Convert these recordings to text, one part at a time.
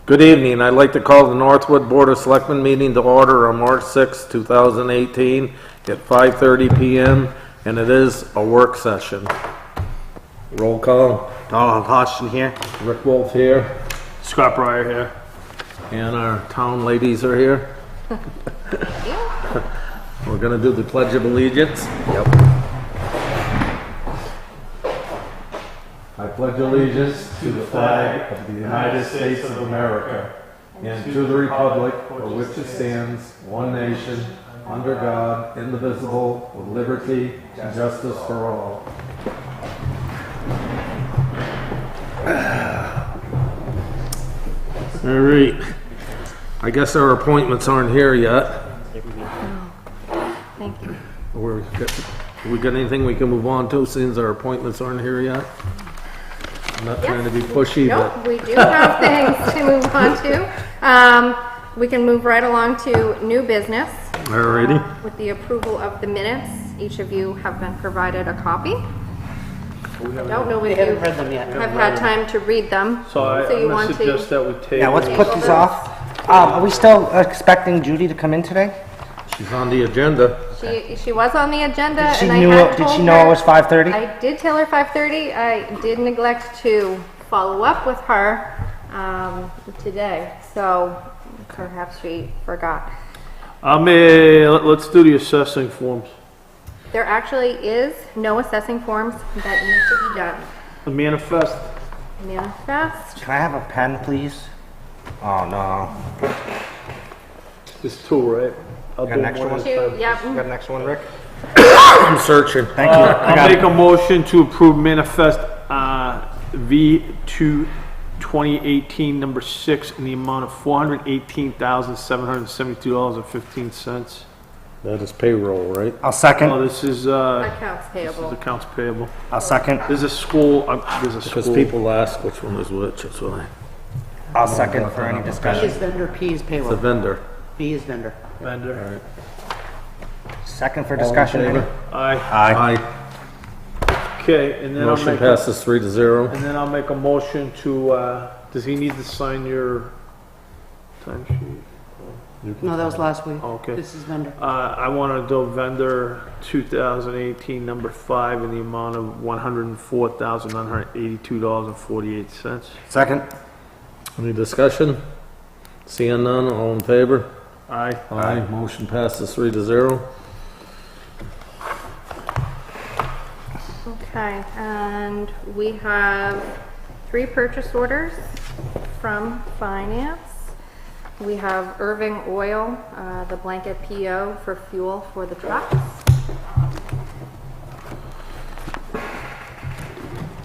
Good evening. I'd like to call the Northwood Board of Selectmen meeting to order on March 6, 2018 at 5:30 p.m. and it is a work session. Roll call. Donald Hodgson here. Rick Wolf here. Scott Breyer here. And our town ladies are here. We're going to do the Pledge of Allegiance. Yep. I pledge allegiance to the flag of the United States of America and to the republic for which it stands, one nation, under God, indivisible, with liberty and justice for all. All right. I guess our appointments aren't here yet. Thank you. We got anything we can move on to since our appointments aren't here yet? I'm not trying to be pushy, Nope, but we do have things to move on to. We can move right along to new business. alrighty. With the approval of the minutes, each of you have been provided a copy. I don't know if you haven't read them yet. have had time to read them. So I'm you going want to suggest that we table. Yeah, let's put these off. Are we still expecting Judy to come in today? She's on the agenda. She was on the agenda, Did she, and I knew, had did told she know it her- was 5:30? I did tell her 5:30. I did neglect to follow up with her today, so perhaps she forgot. Let's do the assessing forms. There actually is no assessing forms that need to be done. The manifest. Manifest. Can I have a pen, please? Oh, no. There's two, right? I'll Got do an extra one one? at a time. Two, yep. Got an extra one, Rick? I'm searching. Thank you. I got I'll make it. a motion to approve manifest V2 2018 number 6 in the amount of $418,772.15. That is payroll, right? I'll second. Oh, this is Accounts payable. accounts payable. I'll second. There's a school. There's a Because school. people ask which one is which, that's why. I'll second for any B discussion. is vendor, P is The payroll. vendor. B is vendor. Vendor. Second for All in discussion. favor? Aye. Aye. Okay, and then I'll Motion make. passes 3-0. And then I'll make a motion to. Does he need to sign your timesheet? No, that was last week. Okay. This is vendor. I want to do vendor 2018 number 5 in the amount of $104,982.48. Second. Any discussion? Seeing none, all in favor? Aye. Aye. Motion passes 3-0. Okay, and we have 3 purchase orders from finance. We have Irving Oil, the blanket PO for fuel for the trucks.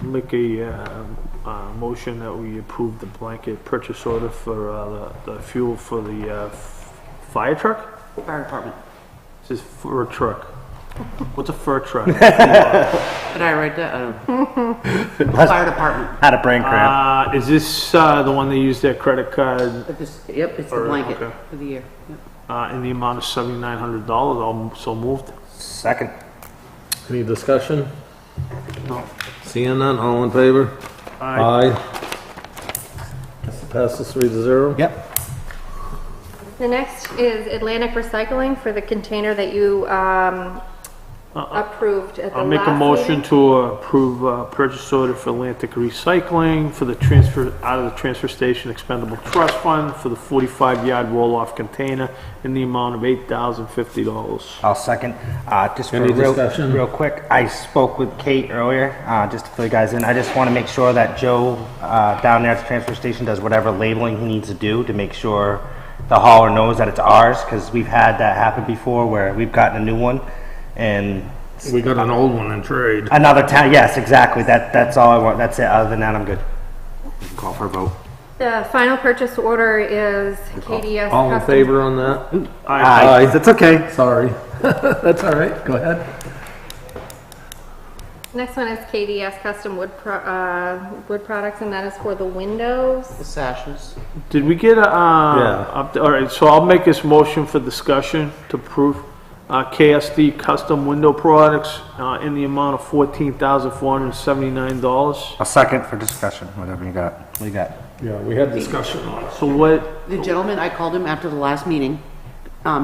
Make a motion that we approve the blanket purchase order for the fuel for the fire truck? Fire department. This is for a truck. What's a fur truck? Did I write that? I don't know. Fire department. Had a brain cramp. Is this the one they use their credit card Yep, it's the Or- blanket okay. for the year. Yep. in the amount of $7,900? So moved. Second. Any discussion? No. Seeing none, all in favor? Aye. Passes 3-0. Yep. The next is Atlantic Recycling for the container that you approved at the I'll make a last motion meeting. to approve purchase order for Atlantic Recycling for the transfer out of the transfer station expendable trust fund for the 45-yard roll-off container in the amount of $8,050. I'll second. Just for Any discussion? real quick, I spoke with Kate earlier, just to fill you guys in. I just want to make sure that Joe down there at the transfer station does whatever labeling he needs to do to make sure the hauler knows that it's ours, because we've had that happen before where we've gotten a new one and We got an old one in trade. another town. Yes, exactly. That's all I want. That's it. Other than that, I'm good. Call for a vote. The final purchase order is KDS. All in Custom- favor on that? Aye. That's okay. Sorry. That's all right. Go ahead. Next one is KDS Custom Wood Products, and that is for the windows. The sashes. Did we get a, all right, so I'll make this motion for discussion to approve KSD Custom Window Products in the amount of $14,479. A second for discussion, whatever you got. What you got? Yeah, we had discussion on it. So what, The gentleman, I called him after the last meeting.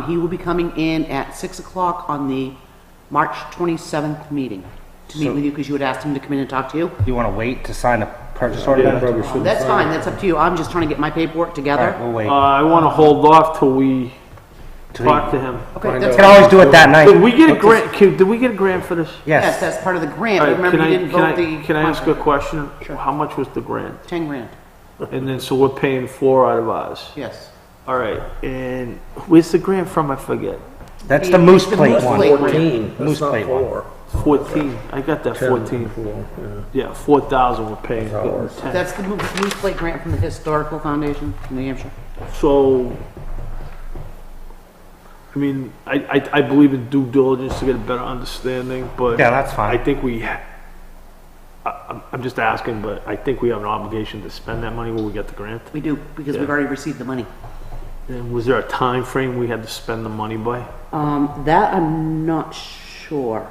He will be coming in at 6 o'clock on the March 27th meeting to meet with you because you had asked him to come in and talk to you. You want to wait to sign a purchase order? Yeah, then? probably should. That's fine, that's up to you. I'm just trying to get my paperwork All together. right, we'll wait. I wanna hold off till we talk to him. Okay, Find that's We can always do it that night. Did we get a grant, did we get a grant for this? Yes, Yes. that's part of the grant. All right, Remember, can you I- didn't can I- vote the... Can I ask a question? Sure. How much was the grant? 10 grand, And then, so we're paying 4 out of ours. yes. All right, and where's the grant from? I forget. That's the moose The plate moose one. plate. 14, Moose that's not plate one. 4. 14. I got that 14. 10, Yeah, 4,000 we're paying. Ours. 10. That's the Moose Plate grant from the Historical Foundation in New Hampshire. So, I mean, I believe in due diligence to get a better understanding, but. Yeah, that's fine. I think I'm just asking, but I think we have an obligation to spend that money when we get the grant. We do, because Yeah. we've already received the money. And was there a time frame we had to spend the money by? That I'm not sure.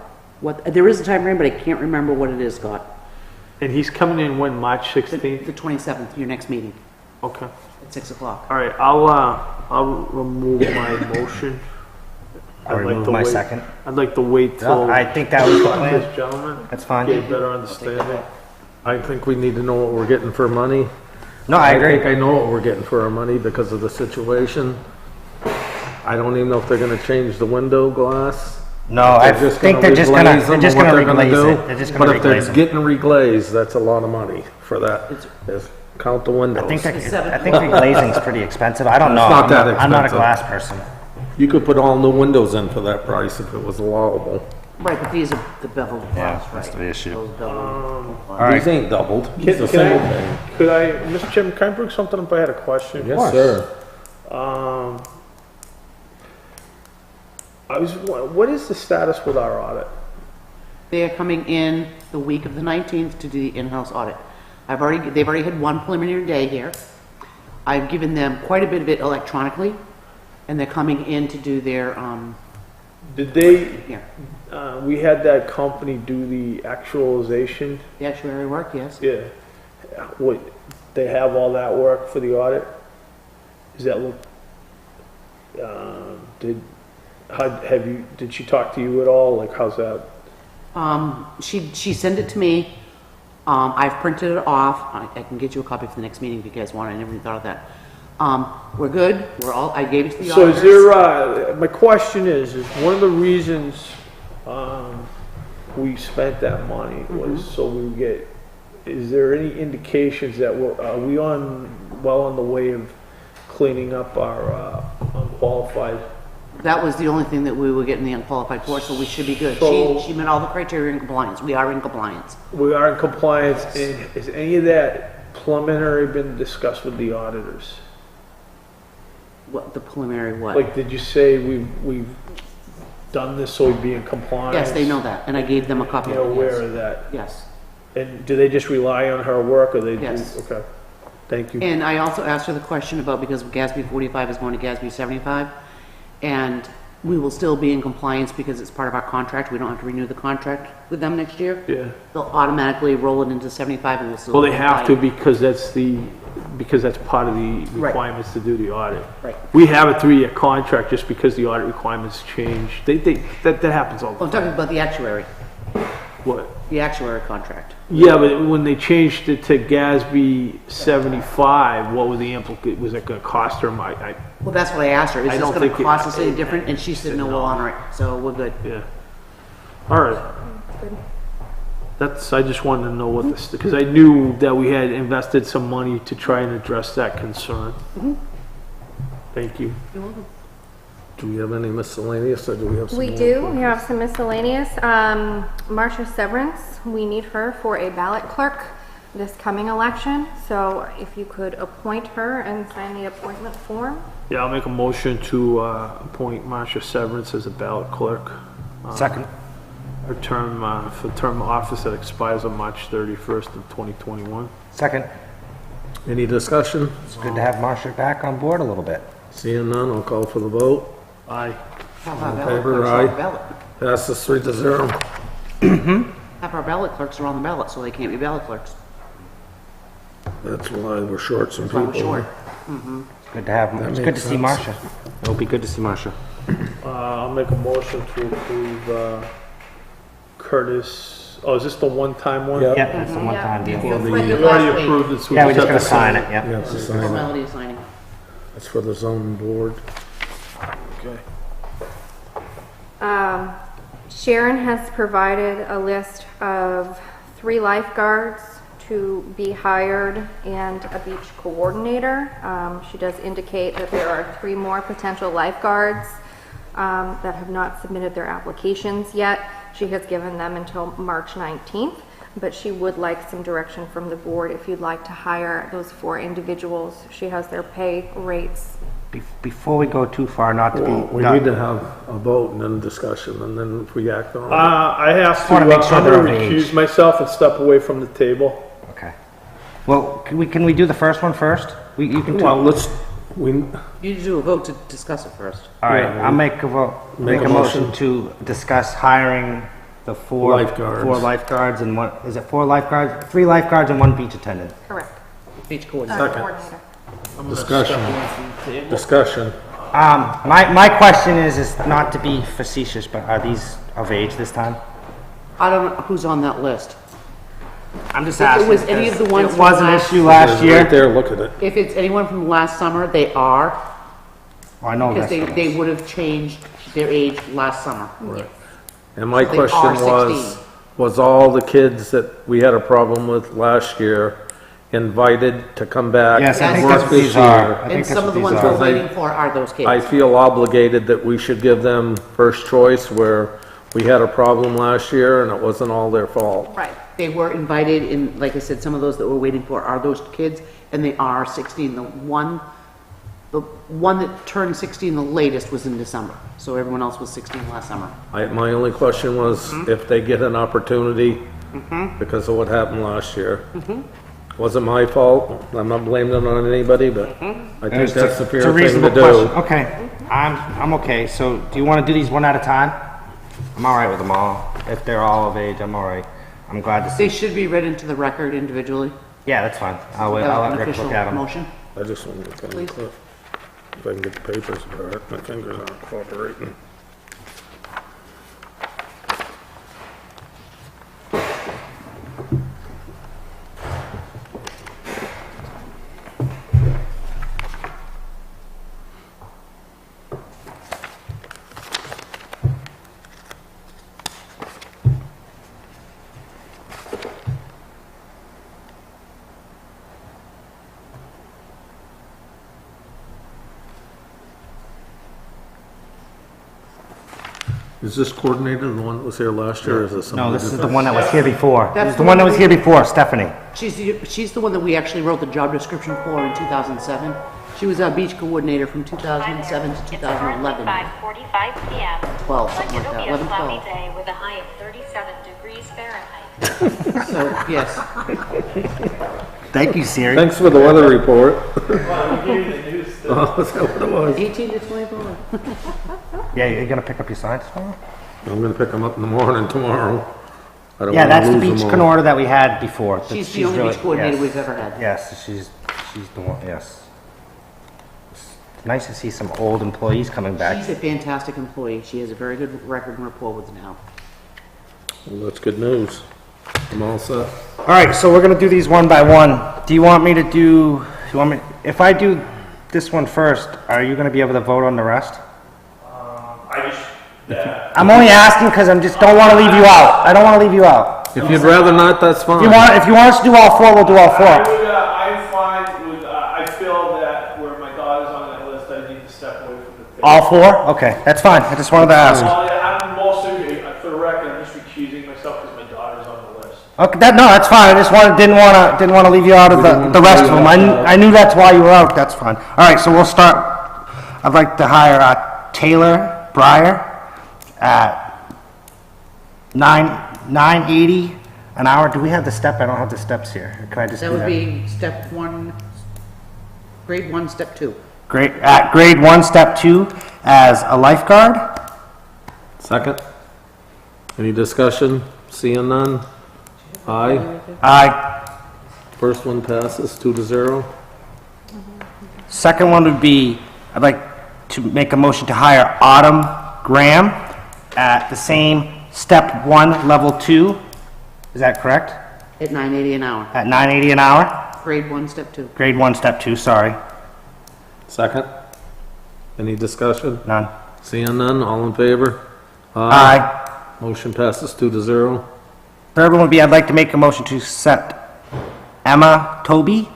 There is a time frame, but I can't remember what it is, Scott. And he's coming in when, March The 16th? 27th, your next meeting, Okay. at 6 o'clock. All right, I'll remove my motion. I'll I'd like remove to my wait- second. I'd like to wait No, till I think that was the plan. this gentleman That's fine. get a better understanding. I think we need to know what we're getting for money. No, I agree. think I know what we're getting for our money because of the situation. I don't even know if they're gonna change the window glass. No, I They're just think gonna they're just gonna, reglaze them they're just or what gonna they're gonna reglaze do. it. They're just But gonna if they're reglaze it. getting reglazed, that's a lot of money for that. Is count the windows. I think that, It's seven. I think reglazing's pretty expensive. I don't know. It's not that I'm not a expensive. glass person. You could put all new windows in for that price if it was allowable. Right, but these are the beveled Yeah, glass, right? that's the issue. Those beveled. All right. These ain't doubled. It's a Can single I, thing. could I, Mr. Chairman, can I bring something up? I had a question. Yes, sir. What is the status with our audit? They are coming in the week of the 19th to do the in-house audit. They've already had one preliminary day here. I've given them quite a bit of it electronically, and they're coming in to do their, Did they, yeah, we had that company do the actualization? the actuary work, yes. Yeah. What, they have all that work for the audit? Is that look, did she talk to you at all? Like, how's that? She sent it to me. I've printed it off. I can get you a copy for the next meeting if you guys want. I never even thought of that. We're good. I gave it to the So auditors. is there, my question is one of the reasons, we spent that money was so we would get, is there any indications that are we well on the way of cleaning up our, unqualified? That was the only thing that we were getting the unqualified for, so we should be good. So- She met all the criteria in compliance. We are in compliance. We are in compliance, and has any of that preliminary been discussed with the auditors? What, the preliminary what? Like, did you say we've done this so we'd be in compliance? Yes, they know that, and I gave them a copy They're of it. aware yes. of that. Yes. And do they just rely on her work, or they do? Yes. Okay, thank you. And I also asked her the question about, because GASB 45 is going to GASB 75, and we will still be in compliance because it's part of our contract. We don't have to renew the contract with them next year. Yeah. They'll automatically roll it into 75 and we'll still. Well, be they have to compliant. because that's part of the Right. requirements to do the audit. Right. We have a 3-year contract just because the audit requirements change. That happens all Oh, the I'm talking time. about the actuary, What? the actuary contract. Yeah, but when they changed it to GASB 75, what was the was it gonna cost her? Well, that's what I asked her. Is I this don't gonna think it- cost us any different? And she said, no, we'll honor it. So we're good. Yeah. All right. I just wanted to know what this, because I knew that we had invested some money to try and address that concern. Thank you. You're welcome. Do we have any miscellaneous or do we have some? We more? do, we have some miscellaneous. Marcia Severance, we need her for a ballot clerk this coming election. So if you could appoint her and sign the appointment form. Yeah, I'll make a motion to appoint Marcia Severance as a ballot clerk. Second. Her term, for term of office that expires on March 31st of 2021. Second. Any discussion? It's good to have Marcia back on board a little bit. Seeing none, I'll call for the vote. Aye. Half our in ballot favor, clerks are on the aye. ballot. Passes 3-0. Half our ballot clerks are on the ballot, so they can't be ballot clerks. That's why we're short some That's why people. we're short. Good to have, it's good makes to see sense. Marcia. It'll be good to see Marcia. I'll make a motion to approve, Curtis, oh, is this the one-time one? Yeah. Yeah, that's the one-time deal. That's the- what I did We already last week. approved it, so Yeah, we just have gotta to sign it, yeah. Yeah, it's a sign. Formality of signing. That's for the zone board. Okay. Sharon has provided a list of 3 lifeguards to be hired and a beach coordinator. She does indicate that there are 3 more potential lifeguards that have not submitted their applications yet. She has given them until March 19th, but she would like some direction from the board if you'd like to hire those 4 individuals. She has their pay rates. Before we go too far, not to be. We need to have a vote and then discussion, and then if we act on it. I have to, wanna make sure I'm they're gonna of age. recuse myself and step away from the table. Okay. Well, can we do the first one first? You can Well, tell. let's, we, You need to do a vote to discuss it first. All right, yeah, I'll make a vote, make make a a motion motion. to discuss hiring the 4 Lifeguards. 4 lifeguards and one, is it 4 lifeguards? 3 lifeguards and 1 beach attendant. Correct. Beach coordinator. Coordinator. I'm gonna Discussion. step away from the table. discussion. My question is not to be facetious, but are these of age this time? I don't know who's on that list. I'm just If it asking. was any of the ones It was from an last- issue last Right year. there, look at it. If it's anyone from last summer, they are, Well, I know because that's. they would have changed their age last summer. And my They question are was, 16. was all the kids that we had a problem with last year invited to come back Yes, I and think work that's what this these are. year? I think And that's some what of the these ones are. we're waiting for are those I kids. feel obligated that we should give them first choice where we had a problem last year and it wasn't all their fault. Right. They were invited, and like I said, some of those that we're waiting for are those kids, and they are 16. The one that turned 16 the latest was in December, so everyone else was 16 last summer. My only question was if they get an opportunity because of what happened last year. Wasn't my fault. I'm not blaming it on anybody, but I think that's the It's fair a thing to reasonable do. question. Okay, I'm okay. So do you want to do these one at a time? I'm all right with them all. If they're all of age, I'm all right. I'm glad to They see. should be read into the record individually. Yeah, that's fine. I'll wait. I'll An let Rick official look at them. motion. I just want to look at Please. it. If I can get the papers apart, my fingers aren't cooperating. Is this coordinator the one that was here last year, or is this No, somebody this is the different? one that was here before. That's This is the the one that one was here before, Stephanie. She's the one that we actually wrote the job description for in 2007. She was our beach coordinator from 2007 to 2011. 5:45 p.m. 12, something like It'll that, be a 11, cloudy 12. day with a high of 37 degrees Fahrenheit. So, yes. Thank you, Siri. Thanks for the weather report. Oh, is that what it was? 18 to 24. Yeah, you're gonna pick up your signs tomorrow? I'm gonna pick them up in the morning tomorrow. I don't Yeah, wanna that's the lose beach them all. coordinator that we had before. She's the only beach coordinator yes. we've ever had. Yes, she's the one, yes. It's nice to see some old employees coming back. She's a fantastic employee. She has a very good record and rapport with now. Well, that's good news. I'm all set. All right, so we're gonna do these one by one. Do you want me to do, if I do this one first, are you gonna be able to vote on the rest? I'm only asking because I'm just, don't wanna leave you out. I don't wanna leave you out. If you'd rather not, that's If fine. you want us to do all 4, we'll do all 4. I'm fine with, I feel that where my daughter's on that list, I need to step away from the table. All 4? Okay, that's fine. I just wanted to ask. Well, yeah, I'm mostly, for the record, I'm just recusing myself because my daughter's on the list. Okay, no, that's fine. I just didn't want to leave you out of the rest of them. I knew that's why you were out. That's fine. All right, so we'll start. I'd like to hire Taylor Breyer at $9.80 an hour. Do we have the step? I don't have the steps here. Can I just That do would that? be step 1, grade 1, step 2. Great. At grade 1, step 2, as a lifeguard. Second? Any discussion? Seeing none? Aye. Aye. First one passes 2-0. Second one would be, I'd like to make a motion to hire Autumn Graham at the same step 1, level 2. Is that correct? At $9.80 an hour. At $9.80 an hour? Grade 1, step 2. Grade 1, step 2, sorry. Second. Any discussion? None. Seeing none, all in favor? Aye. Motion passes 2-0. Third one would be, I'd like to make a motion to set Emma Toby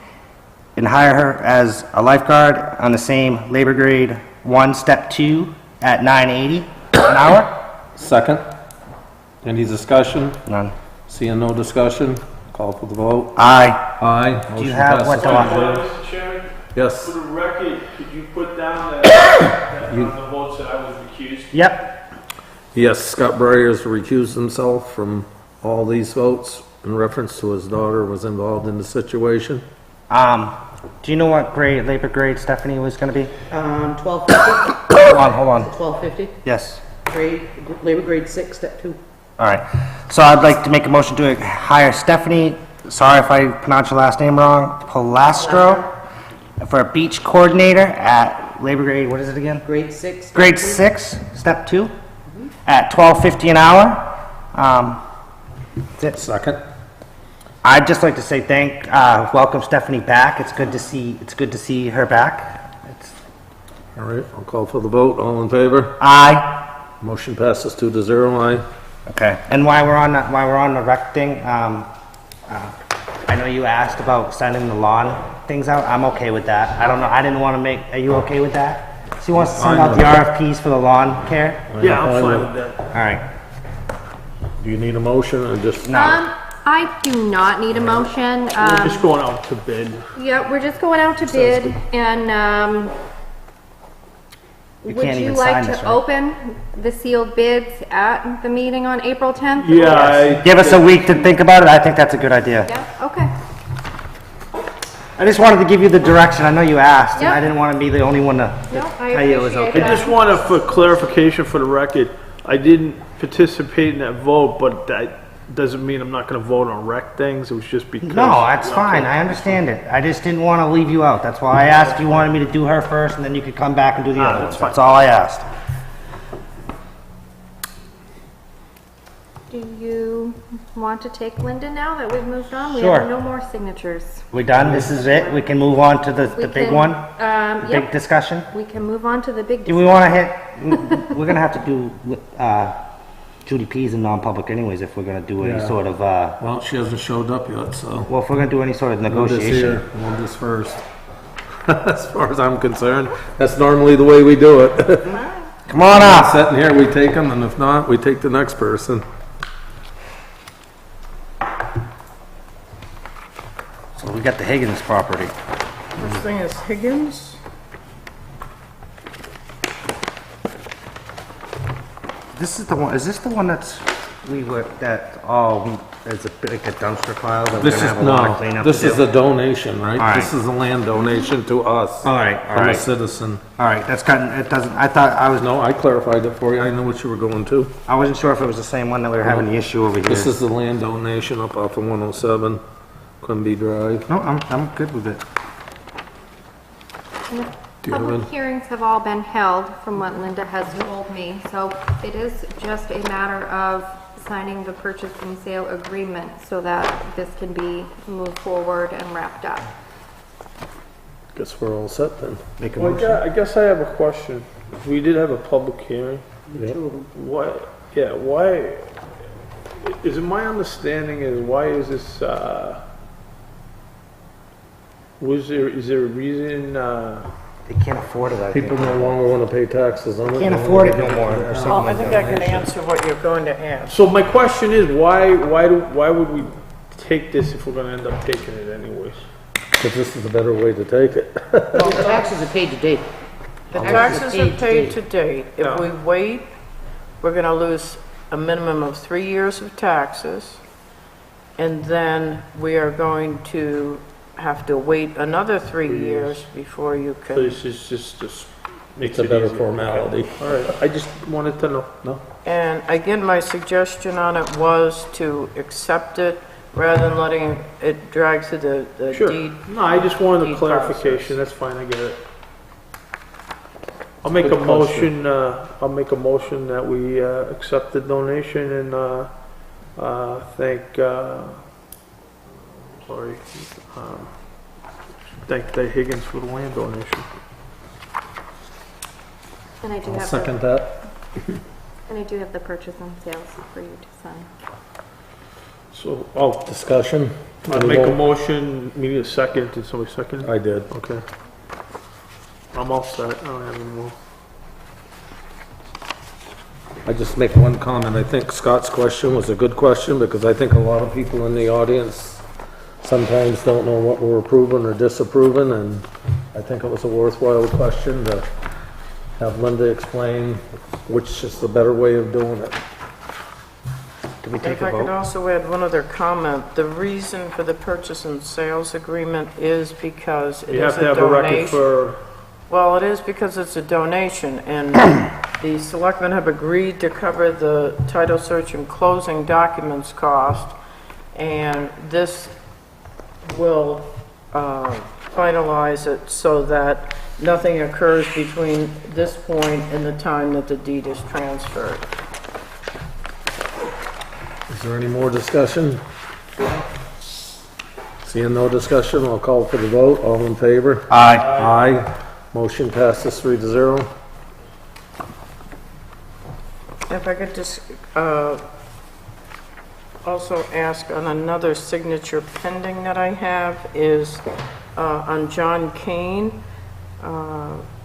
and hire her as a lifeguard on the same labor grade 1, step 2 at $9.80 an hour. Second. Any discussion? None. Seeing no discussion, call for the vote. Aye. Aye. Do you Motion have what passes the... 2-0. Mr. Chairman, Yes. for the record, could you put down that on the votes that I was recused? Yep. Yes, Scott Breyer has recused himself from all these votes in reference to his daughter was involved in the situation. Do you know what grade, labor grade Stephanie was gonna be? 1250, Hold on. 1250. Yes. Labor grade 6, step 2. All right. So I'd like to make a motion to hire Stephanie, sorry if I pronounced your last name wrong, Polastro, for a beach coordinator at labor grade, what is it again? Grade 6. step Grade 2. 6, step 2, at $12.50 an hour. That's it. Second. I'd just like to say welcome Stephanie back. It's good to see her back. All right, I'll call for the vote. All in favor? Aye. Motion passes 2-0. Aye. Okay. And while we're on the rec thing, I know you asked about sending the lawn things out. I'm okay with that. I don't know. I didn't want to make. Are you okay with that? She wants to send out the RFPs for the lawn care. Yeah, I'm fine with that. All right. Do you need a motion or just? No. I do not need a motion. We're just going out to bid. Yeah, we're just going out to bid, and We would can't you even like sign to this, right? open the sealed bids at the meeting on April 10th? Yeah, Give us a week to think about it. I think that's a good idea. Yeah, okay. I just wanted to give you the direction. I know you asked, and Yep. I didn't want to be the only one to No, I tell you it was appreciate okay. I just want to, for clarification for the record, I didn't participate in that vote, but that doesn't mean I'm not going to vote on rec things. It was just because. No, that's fine. I understand it. I just didn't want to leave you out. That's why I asked if you wanted me to do her first, and then you could come back and do the other ones. that's fine. That's all I asked. Do you want to take Linda now that we've moved on? We Sure. have no more signatures. We done? This is it? We can move on to the We big can, one? The big Yep, discussion? we can move on to the big. Do we want to hit, we're going to have to do Judy P's in non-public anyways if we're going to do any Yeah. sort of, Well, she hasn't showed up yet, so. well, if we're going to do any sort of We'll just negotiation. We'll just first. As far as I'm concerned, that's normally the way we do it. Come on up. Sitting here, we take them, and if not, we take the next person. So we got the Higgins property. This thing is Higgins. This is the one, is this the one it's a bit like a dumpster pile that we're This gonna is, have a lot of no, cleanup this to is do? a donation, All right? right. This is a land donation to us. All right, all From a right, citizen. all right, that's gotten, it doesn't, I thought, No, I clarified it for you. I know what you were going to. I wasn't sure if it was the same one that we were having the issue over here. This is the land donation up off of 107, Quimby Drive. No, I'm good with it. Do you have Public any? hearings have all been held, from what Linda has told me, so it is just a matter of signing the purchase and sale agreement so that this can be moved forward and wrapped up. Guess we're all set then. Make a Well, motion. I guess I have a question. We did have a public hearing. Yeah. Why, is it my understanding is, why is this, is there a reason, They can't afford it, I think. People no longer want to pay taxes on it. Can't afford it no more, or Well, something I like think that. I can answer what you're going to ask. so my question is, why would we take this if we're gonna end up taking it anyways? Because this is a better way to take it. Well, the taxes are paid to date. The Oh, taxes paid are paid to to date. Yeah. If we wait, we're gonna lose a minimum of 3 years of taxes. And then we are going to have to wait another 3 years before you So can. this is just makes It's a it better easier. formality. All right, I just wanted to know. No? And again, my suggestion on it was to accept it rather than letting it drag through the Sure. deed. No, I just wanted a deed clarification, that's fine, I get it. I'll make a motion, that we, accept the donation and, thank, thank Dave Higgins for the land donation. And I do I'll have second the, that. and I do have the purchase and sales for you to sign. So, Discussion? I make a motion, maybe a second, did somebody second? I did. Okay. I'm all set, I don't have any more. I just make one comment. I think Scott's question was a good question because I think a lot of people in the audience sometimes don't know what we're approving or disapproving, and I think it was a worthwhile question to have Linda explain which is the better way of doing it. Did we If take I a could vote? also add one other comment, the reason for the purchase and sales agreement is because it You is have to a have a record donation. for, Well, it is because it's a donation, and the selectmen have agreed to cover the title search and closing documents cost, and this will finalize it so that nothing occurs between this point and the time that the deed is transferred. Is there any more discussion? Seeing no discussion, I'll call for the vote. All in favor? Aye. Aye. Motion passes 3-0. If I could just also ask on another signature pending that I have is on John Kane,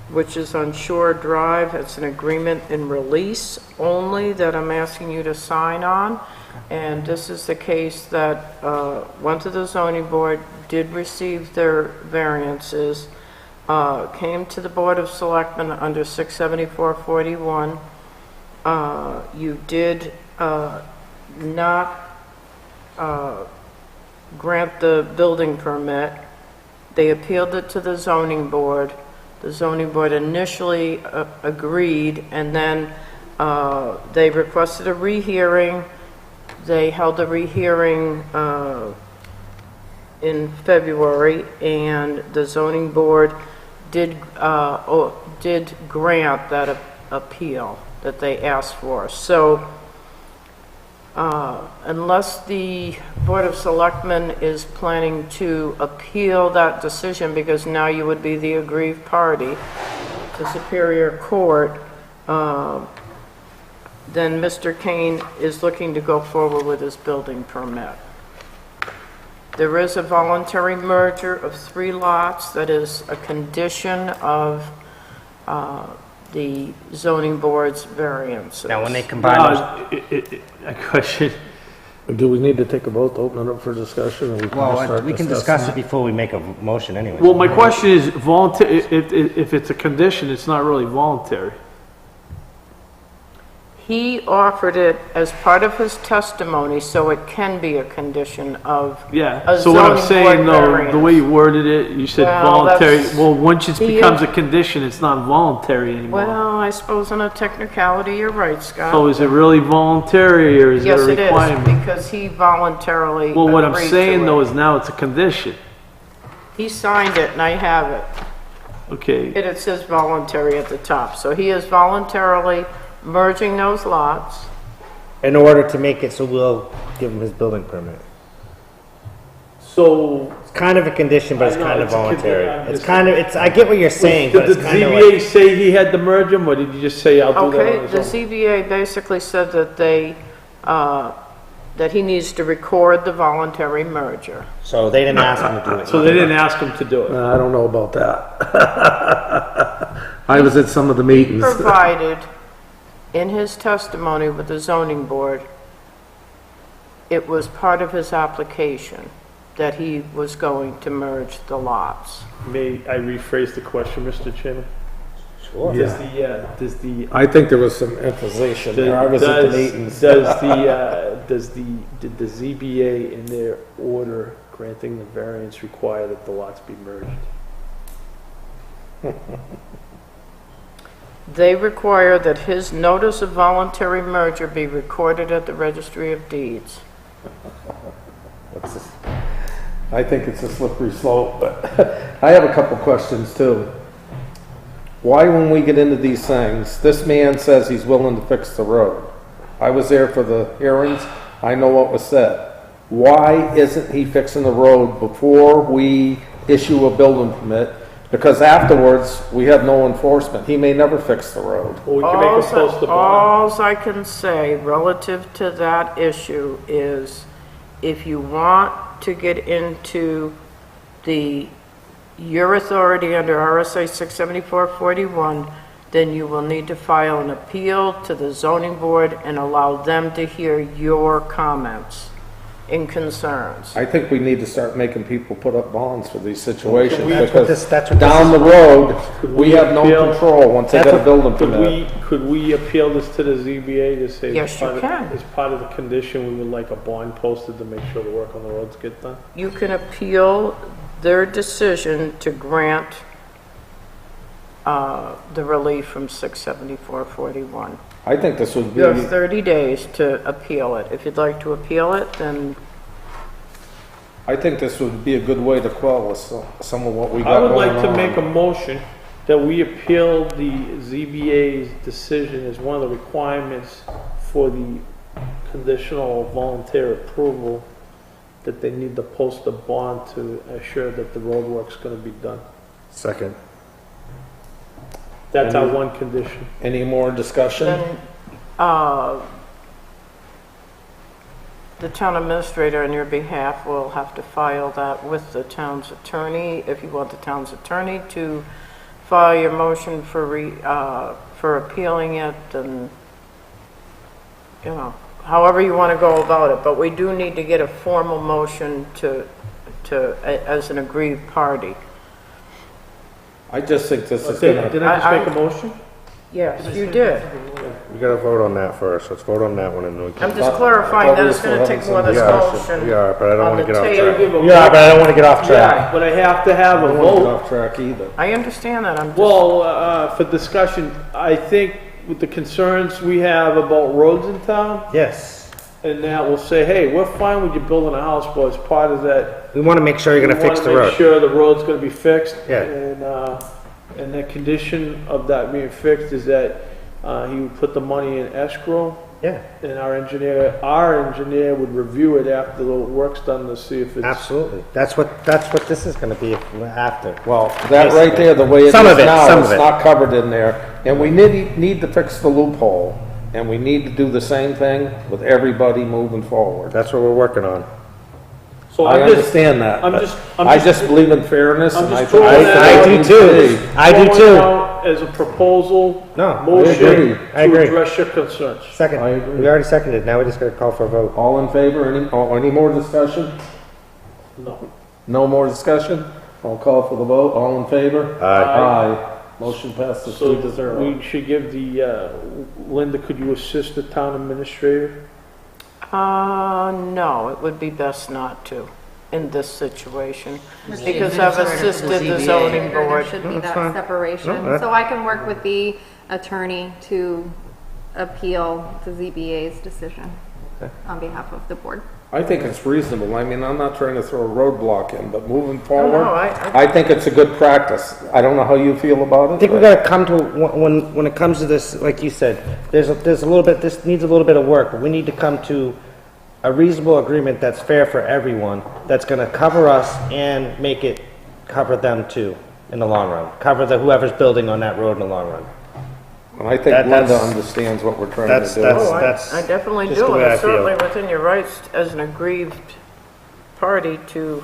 which is on Shore Drive. It's an agreement in release only that I'm asking you to sign on. And this is the case that went to the zoning board, did receive their variances, came to the Board of Selectmen under 674-41. You did not grant the building permit. They appealed it to the zoning board. The zoning board initially agreed, and then they requested a rehearing. They held a rehearing in February, and the zoning board did grant that appeal that they asked for. So unless the Board of Selectmen is planning to appeal that decision, because now you would be the aggrieved party to Superior Court, then Mr. Kane is looking to go forward with his building permit. There is a voluntary merger of 3 lots that is a condition of the zoning board's variances. Now, when they combine a question, Do we need to take a vote to open it up for discussion? Or we can just start we can discussing discuss it before we make a motion anyway. well, my question is, if it's a condition, it's not really voluntary. He offered it as part of his testimony, so it can be a condition of Yeah, a so what I'm zoning saying board though, variance. the way you worded it, you said Well, voluntary, that's- well, once it He- becomes a condition, it's not voluntary anymore. Well, I suppose on a technicality, you're right, Scott. So is it really voluntary or is it Yes, a it is, requirement? because he voluntarily Well, what I'm agreed to saying though it. is now it's a condition, He signed it, and I have it. okay? It says voluntary at the top, so he is voluntarily merging those lots. In order to make it so we'll give him his building permit. So, It's kind of a condition, but it's I know, kind of it's a condition. voluntary. I'm It's just- kind of, I get what you're saying, but did it's the kind of ZBA like, say he had to merge them or did you just say I'll do that Okay, on the his own? ZBA basically said that that he needs to record the voluntary merger. so they didn't ask him to do it. So they didn't ask him to do it? I don't know about that. I was at some of the meetings. Provided in his testimony with the zoning board, it was part of his application that he was going to merge the lots. May I rephrase the question, Mr. Chairman? Sure. Does the I think there was some imposition there. I was at the meetings. did the ZBA in their order granting the variance require that the lots be merged? They require that his notice of voluntary merger be recorded at the Registry of Deeds. I think it's a slippery slope, but I have a couple questions too. Why, when we get into these things, this man says he's willing to fix the road. I was there for the hearings. I know what was said. Why isn't he fixing the road before we issue a building permit? Because afterwards, we have no enforcement. He may never fix the road. Or we can make a post a bond. Alls I can say relative to that issue is if you want to get into your authority under RSA 674-41, then you will need to file an appeal to the zoning board and allow them to hear your comments and concerns. I think we need to start making people put up bonds for these situations That's what because this down the is. road, we have no appeal? control once they get a building Could permit. could we appeal this to the ZBA to say? Yes, you can. As part of the condition, we would like a bond posted to make sure the work on the roads get done? You can appeal their decision to grant the relief from 674-41. I think this would be, You have 30 days to appeal it. If you'd like to appeal it, then I think this would be a good way to quell some of what we I got would going like to on. make a motion that we appeal the ZBA's decision as one of the requirements for the conditional voluntary approval, that they need to post a bond to assure that the road work's gonna be done. Second. That's our one condition. Any more discussion? then the town administrator on your behalf will have to file that with the town's attorney. If you want the town's attorney to file your motion for appealing it, then, you know, however you want to go about it. But we do need to get a formal motion as an aggrieved party. I just think this is Did gonna, I just make a motion? Yes, you did. We gotta vote on that first. Let's vote on that one and then we can. I'm just clarifying that it's going to take more than a motion. We are, but I don't on wanna the get off table. track. Yeah, but I don't want to get off track. Yeah, but I have to have I a don't want to get vote. off track either. I understand that. I'm just. Well, for discussion, I think with the concerns we have about roads in town, Yes. and that we'll say, hey, we're fine with you building a house, but as part of that, We want to make sure you're going to fix the we wanna road. make sure the road's gonna be fixed. Yeah. And the condition of that being fixed is that, he would put the money in escrow, Yeah, and our engineer would review it after the work's done to see if it's. absolutely. That's what this is going to be after. Well, that right there, the way it is Some of it, now, some it's of it. not covered in there. And we need to fix the loophole. And we need to do the same thing with everybody moving forward. That's what we're working on. So I I'm just, understand that. I'm but just- I just believe in fairness I'm and I just think. throwing that I out. do too. I do throwing too. it out as a proposal. No, I Motion agree. I agree. to address your concerns. Second. I agree. We already seconded. Now we just got to call for a vote. All in favor? Any more discussion? No. No more discussion? I'll call for the vote. All in favor? Aye. Motion passes So 3-0. we should give the, Linda, could you assist the town administrator? No, it would be best not to in this situation, because I've administrator for the assisted the ZBA. zoning There board. should be That's that fine. separation. No, that- So I can work with the attorney to appeal the ZBA's decision on behalf of the board. I think it's reasonable. I mean, I'm not trying to throw a roadblock in, but moving forward, no, I- I think it's a good practice. I don't know how you feel about it. I think we got to come to when it comes to this, like you said, there's a little bit. This needs a little bit of work, but we need to come to a reasonable agreement that's fair for everyone. That's going to cover us and make it cover them too in the long run. Cover whoever's building on that road in the long run. And I think That's- Linda understands what we're trying to that's- do. that's- Oh, I definitely just the do, way and I it's feel. certainly within your rights as an aggrieved party to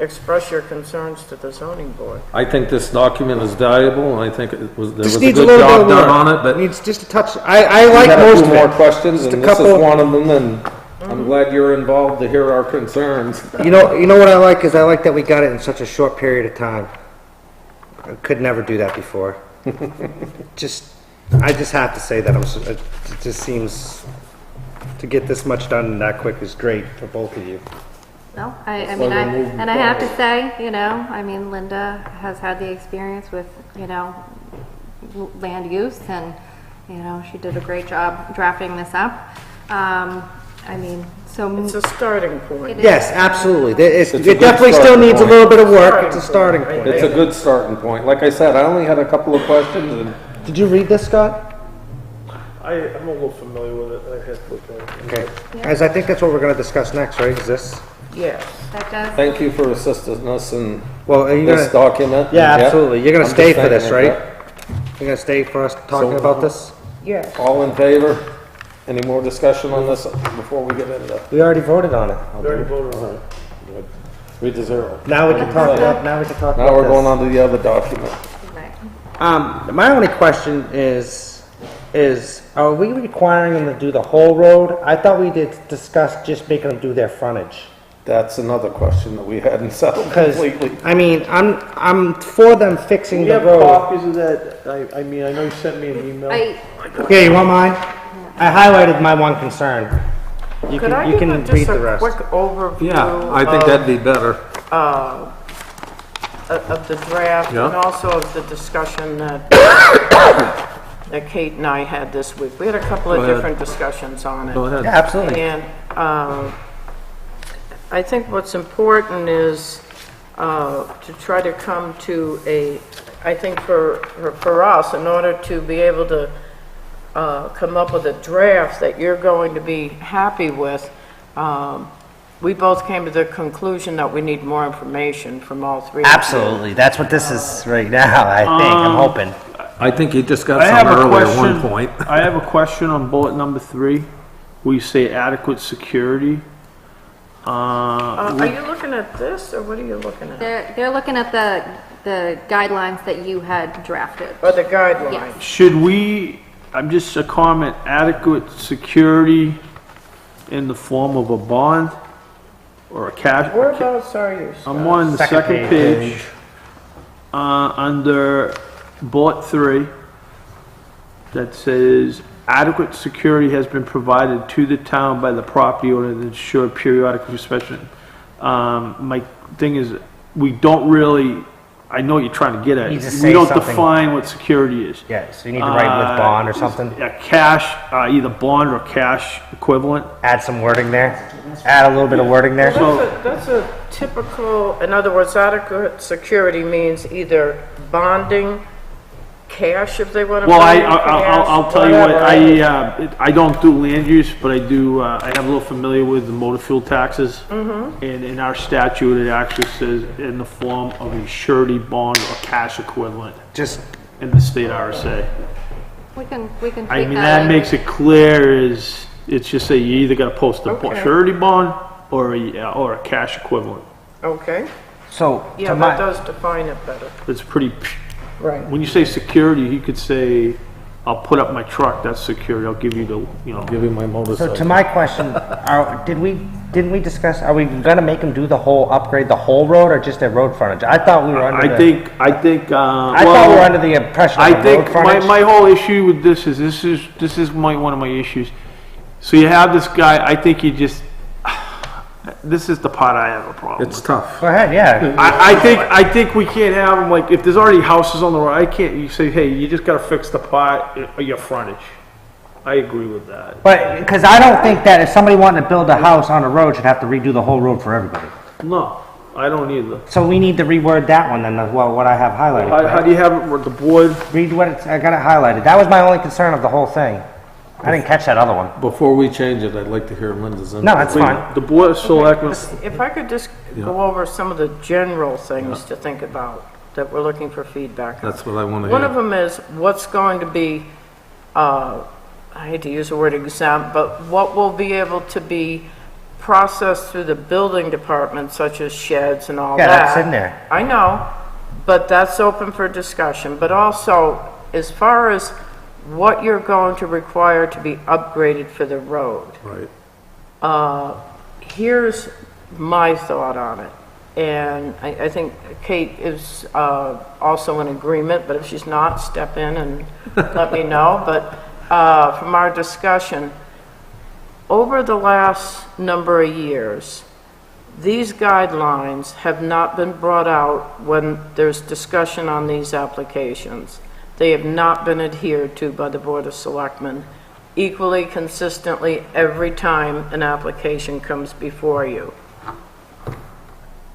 express your concerns to the zoning board. I think this document is valuable, and I think there was Just a needs good a little bit job of done work. on it, but Needs just a touch. I we like had a most few of more it. questions, Just and a this is couple- one of them, and I'm glad you're involved to hear our concerns. You know what I like is I like that we got it in such a short period of time. I could never do that before. I just have to say that it just seems to get this much done that quick is great for both of you. No, I why mean, we're moving and I have to forward. say, I mean, Linda has had the experience with, land use, and, she did a great job drafting this up. I mean, so. It's a starting point. Yes, absolutely. It's a It good definitely still starting needs a point. little bit of work. It's a starting point. It's a good starting point. Like I said, I only had a couple of questions and Did you read this, Scott? I'm a little familiar with it. I had to look at it. Okay. Guys, I think that's what we're gonna discuss next, right? Is this? Yes. That does. thank you for assisting us in Well, are you this gonna? document. Yeah, absolutely. You're gonna I'm stay just for this, thinking right? You're gonna stay for us talking So- about this? Yes. All in favor? Any more discussion on this before we get into? We already voted on it. We already voted on it. 3-0. Now we can talk about, now we can talk about Now we're going this. on to the other document. Right. My only question is, are we requiring them to do the whole road? I thought we did discuss just making them do their frontage. That's another question that we hadn't settled Because, completely. I mean, I'm for them fixing We the have road. copies of that. I mean, I know you sent me an email. Here, you want mine? I highlighted my one concern. You Could I can, you give can just read the a rest. quick overview? Yeah, I think that'd be better. Of the draft Yeah. and also of the discussion that, that Kate and I had this week. We had a couple of Go ahead. different discussions on it. Go ahead. Yeah, absolutely. And I think what's important is to try to come to I think for us, in order to be able to come up with a draft that you're going to be happy with, we both came to the conclusion that we need more information from all three of you. Absolutely. That's what this is right now, I think. I'm hoping. I think you just got I have some a earlier at question. one point. I have a question on bullet number 3. We say adequate security. Are you looking at this, or what are you looking at? They're looking at the guidelines that you had drafted. Or the guidelines? Yes. Should we, I'm just a comment, adequate security in the form of a bond or a cash? Whereabouts are you? I'm on the Second second page. page, under bullet 3, that says adequate security has been provided to the town by the property owner to ensure periodic inspection. My thing is, we don't really, I know what you're trying to get at. You need to We say don't something. define what security is. Yeah, so you need to write with bond or something. A cash, either bond or cash equivalent. Add some wording there. Add a little bit of wording there. That's a typical, in other words, adequate security means either bonding, cash if they want to. Well, bond I'll cash, tell you what, whatever. I don't do land use, but I do, I have a little familiar with the motor fuel taxes. And in our statute, it actually says in the form of a surety bond or cash equivalent Just, in the state RSA. We can tweak I mean, that. that makes it clear is, it's just say you either gotta post a Okay. surety bond or a cash equivalent. Okay, so, yeah, to that my, does define it better. It's pretty, Right. when you say security, you could say, I'll put up my truck, that's security, I'll give you the, you know. Give you my so motorcycle. to my question, didn't we discuss, are we gonna make them do the whole, upgrade the whole road or just their road frontage? I thought we were under the. I think, I thought we were under the impression of I the think road frontage. my whole issue with this is one of my issues. So you have this guy, I think you just, this is the part I have a problem It's with. tough. Go ahead, yeah. I think we can't have them, like, if there's already houses on the road, you say, hey, you just gotta fix the part of your frontage. I agree with that. But, because I don't think that if somebody wanted to build a house on a road should have to redo the whole road for everybody. No, I don't either. So we need to reword that one then, as well, what I have highlighted. How do you have it with the board? Read what it's, I got it highlighted. That was my only concern of the whole thing. I didn't catch that other one. Before we change it, I'd like to hear Linda's input. No, that's fine. The board of selectmen, If I could just go over some of the general things to think about, that we're looking for feedback on. That's what I want to One of hear. them is what's going to be, I hate to use the word exempt, but what will be able to be processed through the building department, such as sheds and all that. Yeah, that's in there. I know, but that's open for discussion. But also, as far as what you're going to require to be upgraded for the road, Right. here's my thought on it. And I think Kate is also in agreement, but if she's not, step in and let me know. But from our discussion, over the last number of years, these guidelines have not been brought out when there's discussion on these applications. They have not been adhered to by the Board of Selectmen, equally consistently every time an application comes before you.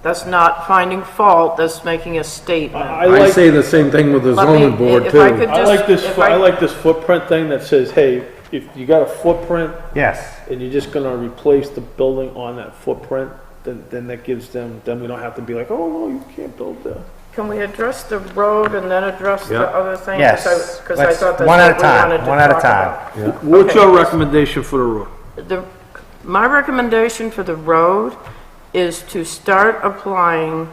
That's not finding fault, that's making a statement. I say the same thing with the Let me- zoning board if too. I could I like this, if I like this footprint thing that says, hey, if you got a footprint Yes. and you're just gonna replace the building on that footprint, then that gives them, then we don't have to be like, oh, no, you can't build there. Can we address the road and then address the Yeah. other thing? Yes. Because I Let's- thought that's one at what a we time, wanted to one at a talk time. about. What's Okay. your recommendation for the road? My recommendation for the road is to start applying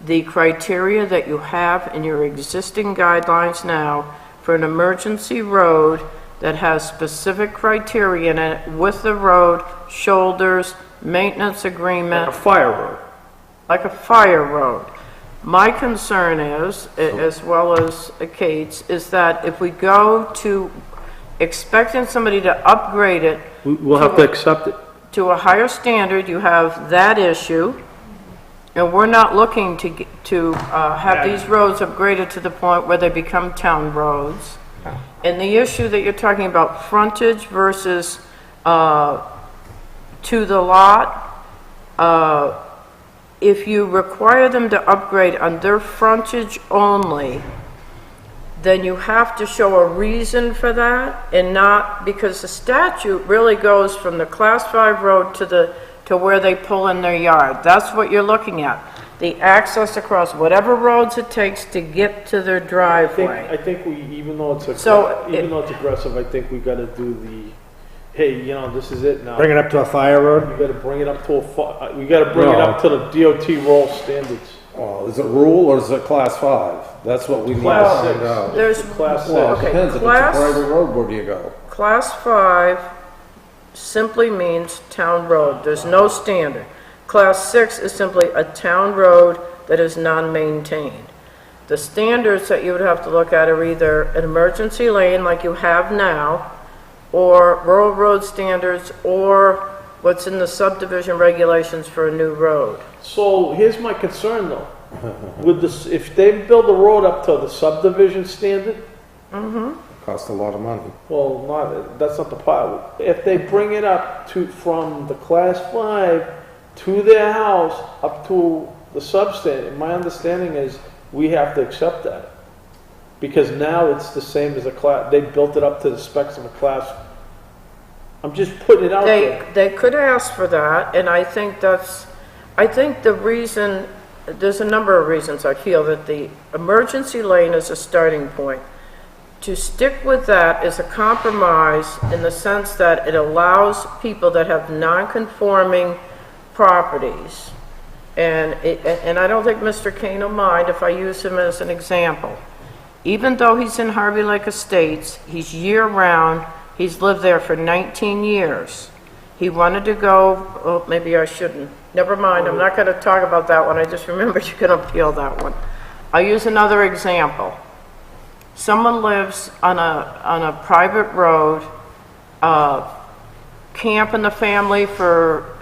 the criteria that you have in your existing guidelines now for an emergency road that has specific criteria in it with the road, shoulders, maintenance agreement. A fire road. Like a fire road. My concern is, as well as Kate's, is that if we go to expecting somebody to upgrade it We'll have to accept it. to a higher standard, you have that issue, and we're not looking to have these roads upgraded to the point where they become town roads. And the issue that you're talking about, frontage versus to the lot, if you require them to upgrade on their frontage only, then you have to show a reason for that, and not, because the statute really goes from the Class 5 road to where they pull in their yard. That's what you're looking at. The access across whatever roads it takes to get to their driveway. I think we, even though it's So, aggressive, I think we gotta do the, hey, you know, this is it now. Bring it up to a fire road? We gotta bring it up to we gotta bring it up to the DOT roll standards. Well, is it rule or is it class 5? That's what we need to Class find 6. out. There's, Class Well, it okay, depends. If it's a class- private road, where do you go? Class 5 simply means town road. There's no standard. Class 6 is simply a town road that is non-maintained. The standards that you would have to look at are either an emergency lane like you have now, or rural road standards, or what's in the subdivision regulations for a new road. So here's my concern though. With this, if they build the road up to the subdivision standard, Costs a lot of money. well, that's not the part. If they bring it up from the class 5 to their house up to the substandard, my understanding is we have to accept that. Because now it's the same as a class, they built it up to the specs of a class. I'm just putting it out there. They could ask for that, and I think the reason, there's a number of reasons I feel that the emergency lane is a starting point. To stick with that is a compromise in the sense that it allows people that have non-conforming properties, and I don't think Mr. Kane will mind if I use him as an example. Even though he's in Harvey Lake Estates, he's year-round, he's lived there for 19 years. He wanted to go, oh, maybe I shouldn't. Never mind, I'm not going to talk about that one. I just remembered you can appeal that one. I'll use another example. Someone lives on a private road, camp in the family for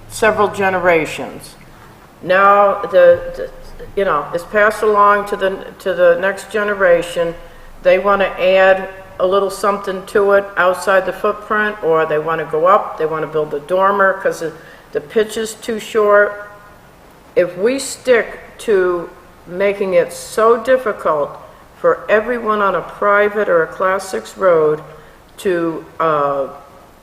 several generations. Now it's passed along to the next generation. They want to add a little something to it outside the footprint, or they want to go up, they want to build a dormer because the pitch is too short. If we stick to making it so difficult for everyone on a private or a class 6 road to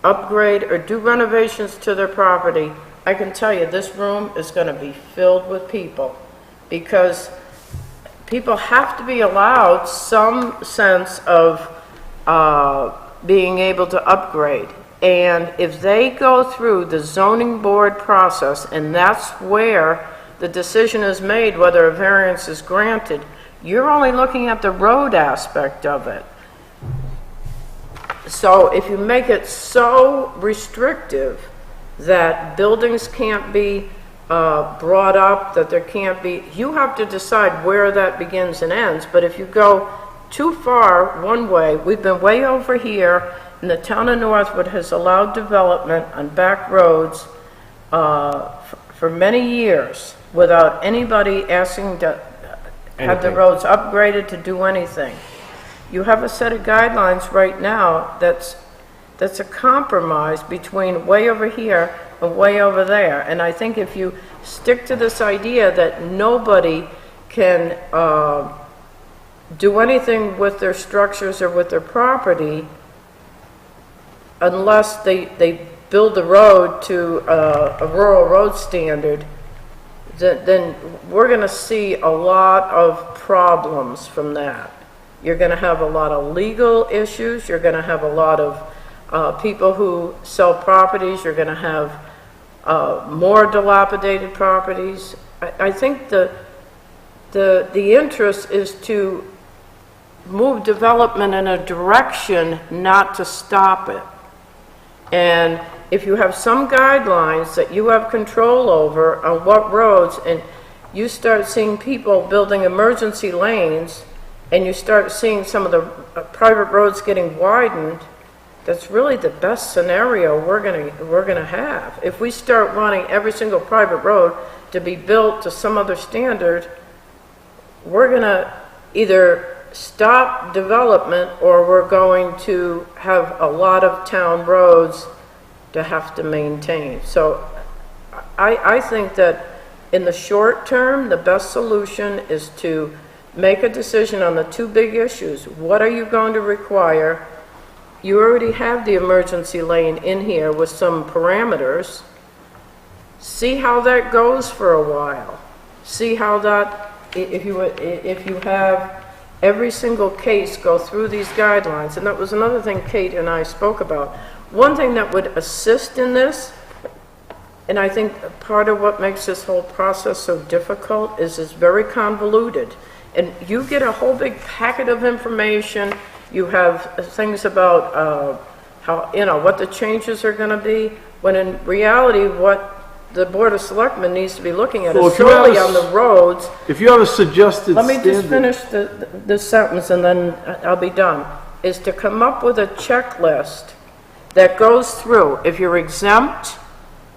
upgrade or do renovations to their property, I can tell you this room is going to be filled with people, because people have to be allowed some sense of being able to upgrade. And if they go through the zoning board process, and that's where the decision is made whether a variance is granted, you're only looking at the road aspect of it. So if you make it so restrictive that buildings can't be brought up, that there can't be, you have to decide where that begins and ends. But if you go too far one way, we've been way over here, and the town of Northwood has allowed development on back roads for many years without anybody asking to have the roads upgraded to do anything. You have a set of guidelines right now that's that's a compromise between way over here and way over there. And I think if you stick to this idea that nobody can do anything with their structures or with their property unless they build the road to a rural road standard, then we're going to see a lot of problems from that. You're going to have a lot of legal issues. You're going to have a lot of people who sell properties. You're going to have more dilapidated properties. I think the interest is to move development in a direction, not to stop it. And if you have some guidelines that you have control over on what roads, and you start seeing people building emergency lanes, and you start seeing some of the private roads getting widened, that's really the best scenario we're gonna have. If we start wanting every single private road to be built to some other standard, we're gonna either stop development or we're going to have a lot of town roads to have to maintain. So I think that in the short term, the best solution is to make a decision on the two big issues. What are you going to require? You already have the emergency lane in here with some parameters. See how that goes for a while. See how that, if you have every single case go through these guidelines, and that was another thing Kate and I spoke about. One thing that would assist in this, and I think part of what makes this whole process so difficult is it's very convoluted. And you get a whole big packet of information. You have things about how, what the changes are going to be, when in reality, what the Board of Selectmen needs to be looking at is solely on the roads. If you have a suggested Let me just standard- finish this sentence and then I'll be done. Is to come up with a checklist that goes through. If you're exempt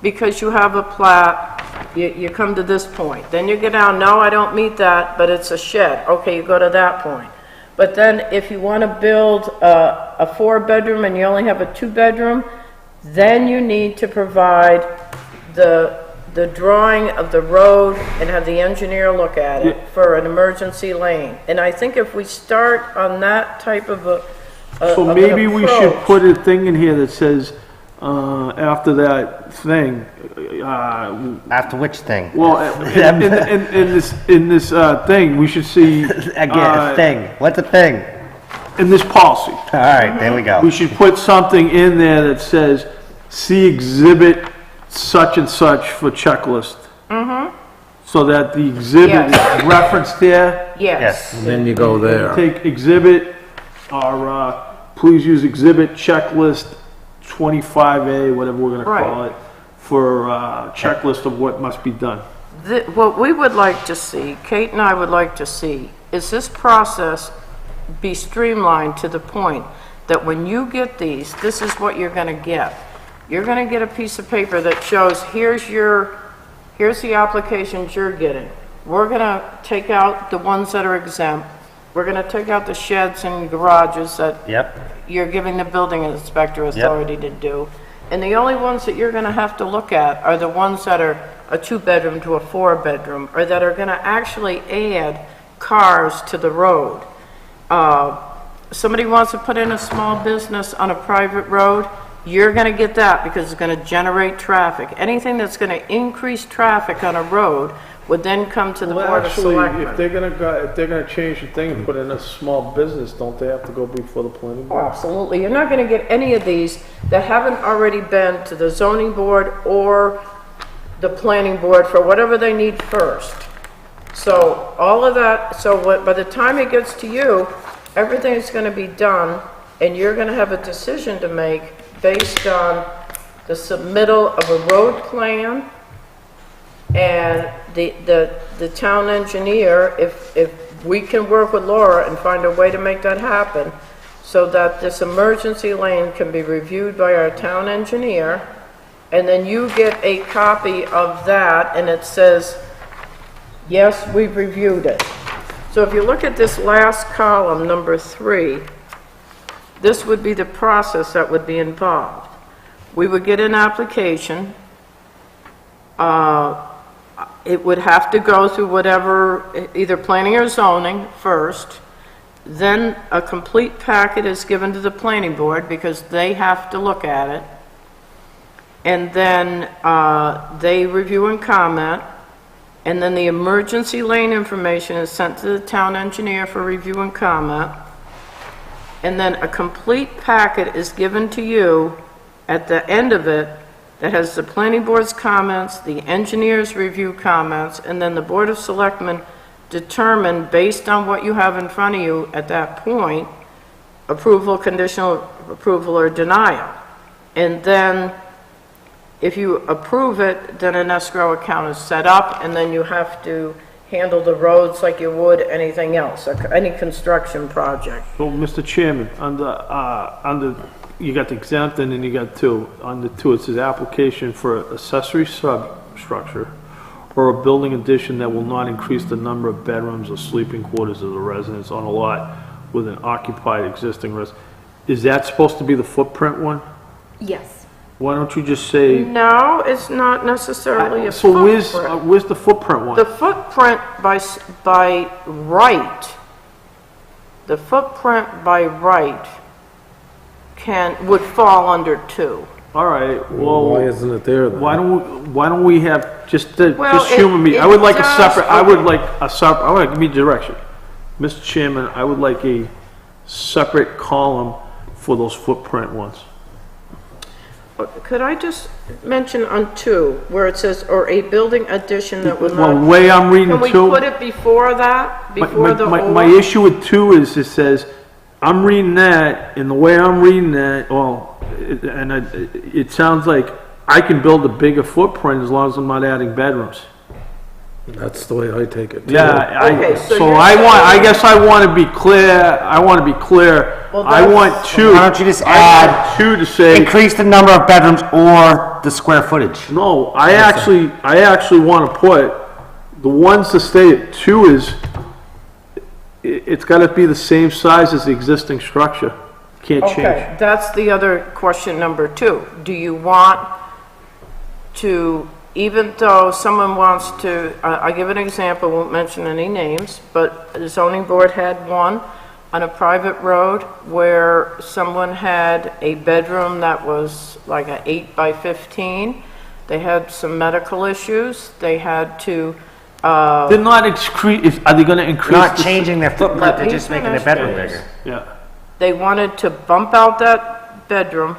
because you have a plat, you come to this point. Then you get down, no, I don't meet that, but it's a shed. Okay, you go to that point. But then if you want to build a 4-bedroom and you only have a 2-bedroom, then you need to provide the drawing of the road and have the engineer look at it for an emergency lane. And I think if we start on that type of So maybe we should put a thing in here that says, after that thing, After which thing? well, in this thing, we should see, Again, thing. What's a thing? in this policy, All right, there we go. we should put something in there that says, see exhibit such and such for checklist. So that the exhibit Yes. is referenced there. Yes. And then you go there. Take exhibit, or please use exhibit checklist 25A, whatever we're gonna call Right. it, for checklist of what must be done. What we would like to see, Kate and I would like to see, is this process be streamlined to the point that when you get these, this is what you're gonna get. You're gonna get a piece of paper that shows, here's the applications you're getting. We're gonna take out the ones that are exempt. We're gonna take out the sheds and garages that Yep. you're giving the building inspector authority to do. And the only ones that you're gonna have to look at are the ones that are a 2-bedroom to a 4-bedroom, or that are gonna actually add cars to the road. Somebody wants to put in a small business on a private road, you're gonna get that because it's gonna generate traffic. Anything that's gonna increase traffic on a road would then come to the Board of Actually, if Selectmen. they're gonna change the thing and put in a small business, don't they have to go before the planning Oh, board? absolutely. You're not going to get any of these that haven't already been to the zoning board or the planning board for whatever they need first. So all of that, by the time it gets to you, everything's going to be done and you're going to have a decision to make based on the submittal of a road plan and the town engineer, if we can work with Laura and find a way to make that happen, so that this emergency lane can be reviewed by our town engineer, and then you get a copy of that, and it says, yes, we've reviewed it. So if you look at this last column, number 3, this would be the process that would be involved. We would get an application. It would have to go through whatever, either planning or zoning first. Then a complete packet is given to the planning board because they have to look at it. And then they review and comment. And then the emergency lane information is sent to the town engineer for review and comment. And then a complete packet is given to you at the end of it that has the planning board's comments, the engineer's review comments, and then the Board of Selectmen determine, based on what you have in front of you at that point, approval, conditional approval, or denial. And then if you approve it, then an escrow account is set up, and then you have to handle the roads like you would anything else, any construction project. So, Mr. Chairman, under, you got the exempt and then you got two. Under two, it says application for accessory substructure or a building addition that will not increase the number of bedrooms or sleeping quarters of the residents on a lot with an occupied existing residence. Is that supposed to be the footprint one? Yes. Why don't you just say? No, it's not necessarily a So footprint. where's the footprint one? The footprint by right, the footprint by right would fall under 2. All right, Well, why well, isn't it there then? why don't we have, just Well, humor me. it I would like a does- separate, I would like a separate, I want to give me direction. Mr. Chairman, I would like a separate column for those footprint ones. Could I just mention on 2, where it says, or a building addition that would Well, the not... way I'm reading Can we two. put it before that, before the My or? issue with 2 is it says, I'm reading that, and the way I'm reading that, well, it sounds like I can build a bigger footprint as long as I'm not adding bedrooms. That's the way I take it. too. Yeah, Okay, so so you're I saying- guess I want to be clear, Well, I that's- want 2. Why don't you just I add- want 2 to say, Increase the number of bedrooms or the square footage. no, I actually want to put, the ones to stay at 2 is, it's got to be the same size as the existing structure. Can't Okay, change. that's the other question, number 2. Do you want to, even though someone wants to, I'll give an example, won't mention any names, but the zoning board had one on a private road where someone had a bedroom that was like an 8 by 15. They had some medical issues. They had to, They're not increase, are they going to increase? Not the- changing their footprint, Let they're me just making their finish, bedroom please. bigger. Yeah. they wanted to bump out that bedroom,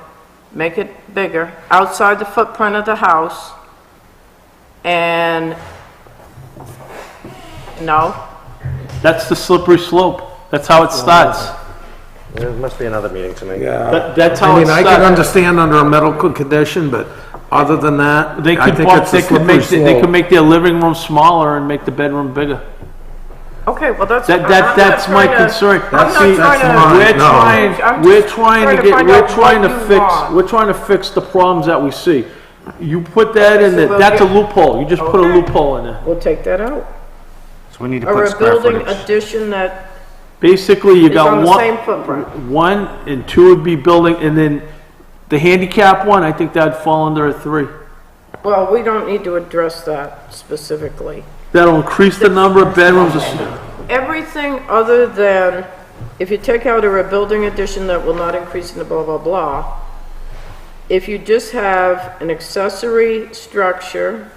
make it bigger, outside the footprint of the house, and, no, That's the slippery slope. That's how it starts. There must be another meeting tonight. Yeah. That's how I it mean, I can starts. understand under a medical condition, but other than that, They I could think bump, it's a they could slippery make, they could slope. make their living room smaller and make the bedroom bigger. okay, well, that's. That's my concern. I'm not See, trying to. fine. We're No. trying, I'm we're just trying trying to to get, find we're out trying to what you fix, want. we're trying to fix the problems that we see. You put that in So there, we'll that's a get- loophole. You just put a Okay. loophole in there. We'll take that out. So we need to Or put a square building footage. addition that Basically, you is got on the one. same footprint. 1 and 2 would be building, and then the handicap one, I think that'd fall under a 3. Well, we don't need to address that specifically. That'll increase the number of bedrooms. Everything other than, if you take out a building addition that will not increase in the blah, blah, blah, if you just have an accessory structure,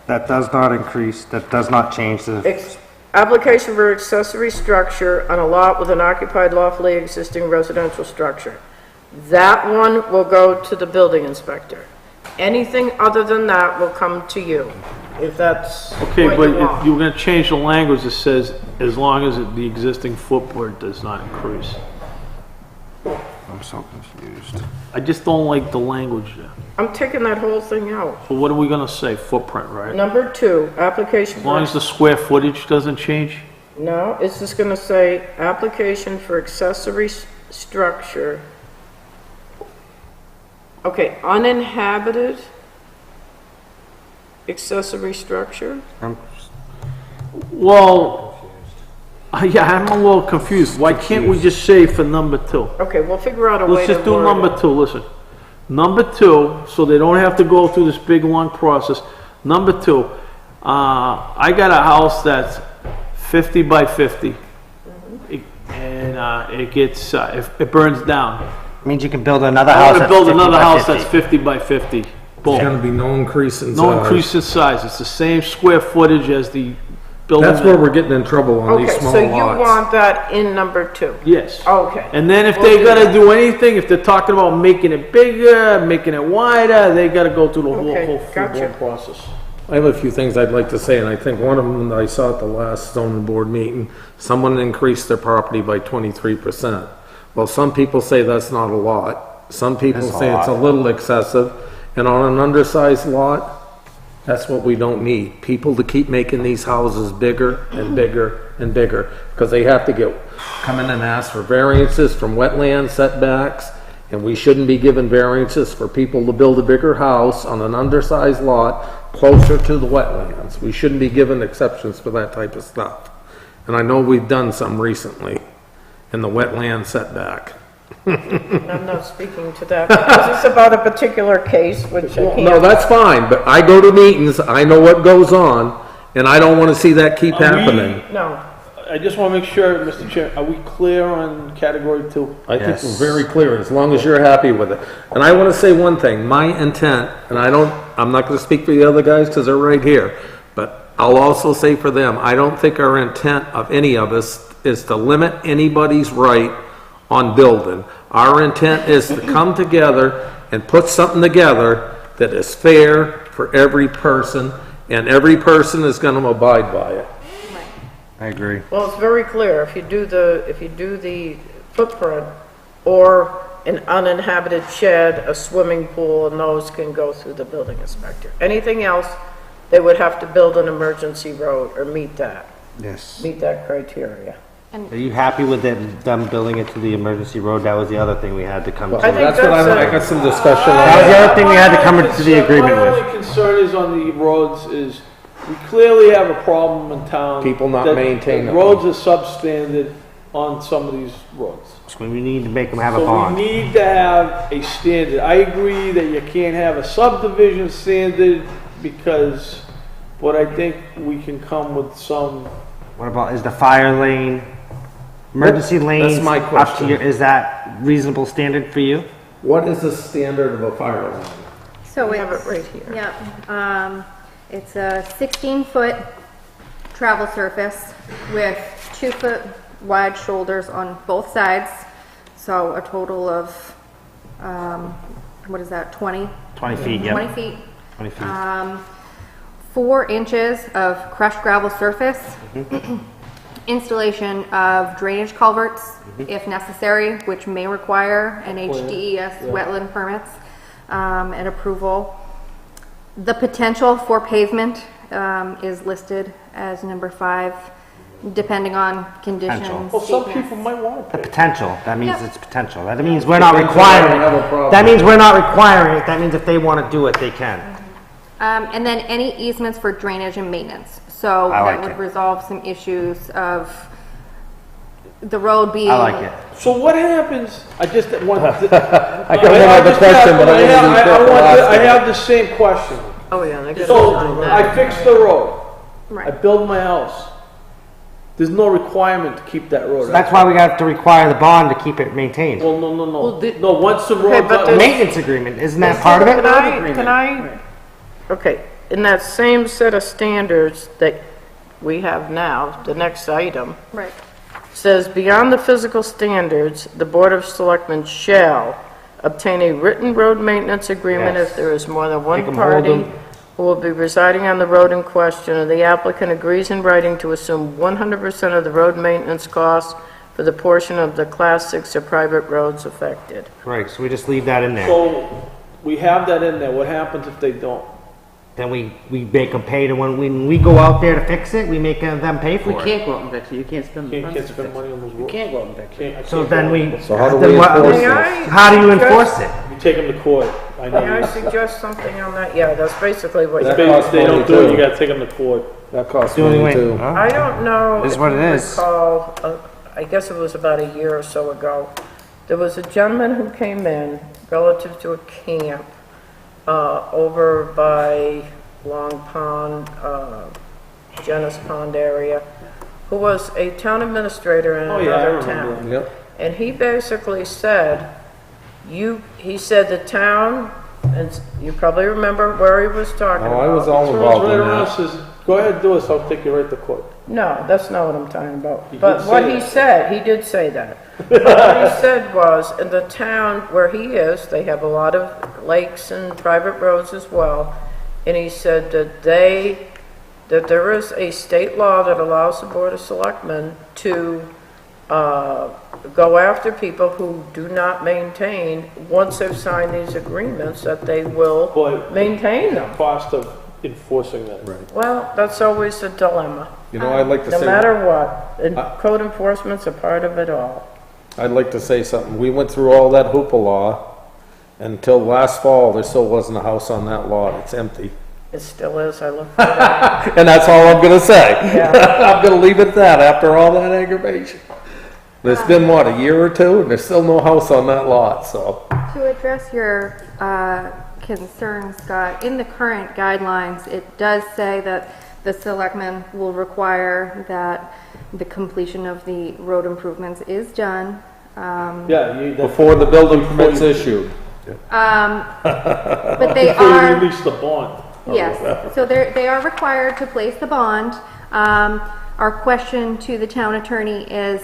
That does not increase, that does not change the, application for accessory structure on a lot with an occupied lawfully existing residential structure. That one will go to the building inspector. Anything other than that will come to you, if that's Okay, what but you if want. you're gonna change the language that says, as long as the existing footprint does not increase. I'm so confused. I just don't like the language there. I'm taking that whole thing out. So what are we gonna say? Footprint, right? Number 2, application As long as for, the square footage doesn't change? no, it's just gonna say, application for accessory structure. Okay, uninhabited accessory structure? Well, Yeah, I'm a little confused. Why can't we just say for number 2? Okay, we'll figure out a way Let's to just do word number it. 2, listen. Number 2, so they don't have to go through this big, long process. Number 2, I got a house that's 50 by 50. And it gets, if it burns down. Means you can build another I house want to that's build 50 another by house 50. that's 50 by 50. There's Boom. gonna be no increase in size. No increase in size. It's the same square footage as the building. That's where we're getting in trouble on these Okay, small so you lots. want that in number 2? Yes. Okay. And then if We'll they do gotta that. do anything, if they're talking about making it bigger, making it wider, they gotta go through the Okay, whole gotcha. process. I have a few things I'd like to say, and I think one of them that I saw at the last zoning board meeting, someone increased their property by 23%. Well, some people say that's not a lot. Some people That's a say it's a lot. little excessive, and on an undersized lot, that's what we don't need. People to keep making these houses bigger and bigger and bigger, because they have to come in and ask for variances from wetland setbacks, and we shouldn't be giving variances for people to build a bigger house on an undersized lot closer to the wetlands. We shouldn't be giving exceptions for that type of stuff. And I know we've done some recently in the wetland setback. I'm not speaking to that because it's about a particular case, which I No, can't. that's fine, but I go to meetings, I know what goes on, and I don't want to see that keep happening. No. I just wanna make sure, Mr. Chair, are we clear on category 2? I think Yes. we're very clear, as long as you're happy with it. And I want to say one thing, my intent, and I'm not going to speak for the other guys because they're right here, but I'll also say for them, I don't think our intent of any of us is to limit anybody's right on building. Our intent is to come together and put something together that is fair for every person, and every person is going to abide by it. I agree. Well, it's very clear, if you do the footprint, or an uninhabited shed, a swimming pool, and those can go through the building inspector. Anything else, they would have to build an emergency road or meet that criteria. Are you happy with them building it to the emergency road? That was the other thing we had to come to. I think That's what that's I got some discussion That was on. the other thing we had to come to the agreement My with. only concern is on the roads is, we clearly have a problem in town. People not that maintaining the them. roads are substandard on some of these roads. So we need to make them have a So we bond. need to have a standard. I agree that you can't have a subdivision standard because, but I think we can come with some, What about, is the fire lane, emergency lanes? my up to question. Is that reasonable standard for you? What is the standard of a fire line? So We have it's, it right here. yeah, it's a 16-foot travel surface with 2-foot wide shoulders on both sides. So a total of, what is that, 20? 20 feet, yeah. 20 feet. 20 feet. 4 inches of crushed gravel surface. Installation of drainage culverts if necessary, which may require an HDES wetland permits and approval. The potential for pavement is listed as number 5, depending on conditions. Potential. well, some steepness. people might want The to pay. potential, that means Yep. it's potential. That means we're not requiring have a it. problem. That means we're not requiring it. That means if they want to do it, they can. And then any easements for drainage and maintenance. So I like that would it. resolve some issues of the road being. I like it. So what happens, I just want. I got one other question, but I have, want to be careful I asking. have the same question. Oh, yeah, they got So, to do I that. fix the road, I Right. build my house. There's no requirement to keep that road. That's why we have to require the bond to keep it maintained. Well, no, Well, the- no, once the Okay, road's but up. the- Maintenance agreement, isn't that part of it? Okay, in that same set of standards that we have now, the next item, Right. says, beyond the physical standards, the Board of Selectmen shall obtain a written road maintenance agreement Yes. if there is more than Make one 'em hold party 'em. who will be residing on the road in question, or the applicant agrees in writing to assume 100% of the road maintenance costs for the portion of the Class 6 or private roads affected. Right, so we just leave that in there. So, we have that in there, what happens if they don't? Then we make them pay to, when we go out there to fix it, we make them pay We for it. can't go out and fix it, you can't spend the Can't funds to spend fix money on those it. You roads. can't go out and fix it. I So can't then go. we. So how do then we what- enforce May this? I How do you suggest- enforce it? You take them to court, I May I know. suggest something on that? Yeah, that's basically what That you're If they don't do it, you gotta take them to court. That costs The only money way. too. Huh? I don't know It is if what you it is. recall, I guess it was about a year or so ago, there was a gentleman who came in relative to a camp over by Long Pond, Jennings Pond area, who was a town administrator in Oh, yeah, I another remember town. Yep. And he basically said, he said the town, and you probably remember where he was talking Oh, about. I was all Turns involved right in around, that. says, go ahead, do this, I'll take you right to court. No, that's not what I'm talking about. He But did what say he that. said, he did say that. But what he said was, in the town where he is, they have a lot of lakes and private roads as well. And he said that there is a state law that allows the Board of Selectmen to go after people who do not maintain, once they've signed these agreements, that they will But- maintain them. Cost of enforcing that. Right. Well, that's always a dilemma. You know, I'd like to No say, matter what, and code enforcement's a part of it all. I'd like to say something. We went through all that hoopla until last fall, there still wasn't a house on that lot. It's empty. It still is, I look for that. And that's all I'm gonna say. Yeah. I'm gonna leave it at that after all that aggravation. It's been, what, a year or two, and there's still no house on that lot, so. To address your concern, Scott, in the current guidelines, it does say that the selectmen will require that the completion of the road improvements is done. Yeah, you, Before the building permit's issued. But they before you are, release the bond. yes, so they are required to place the bond. Our question to the town attorney is,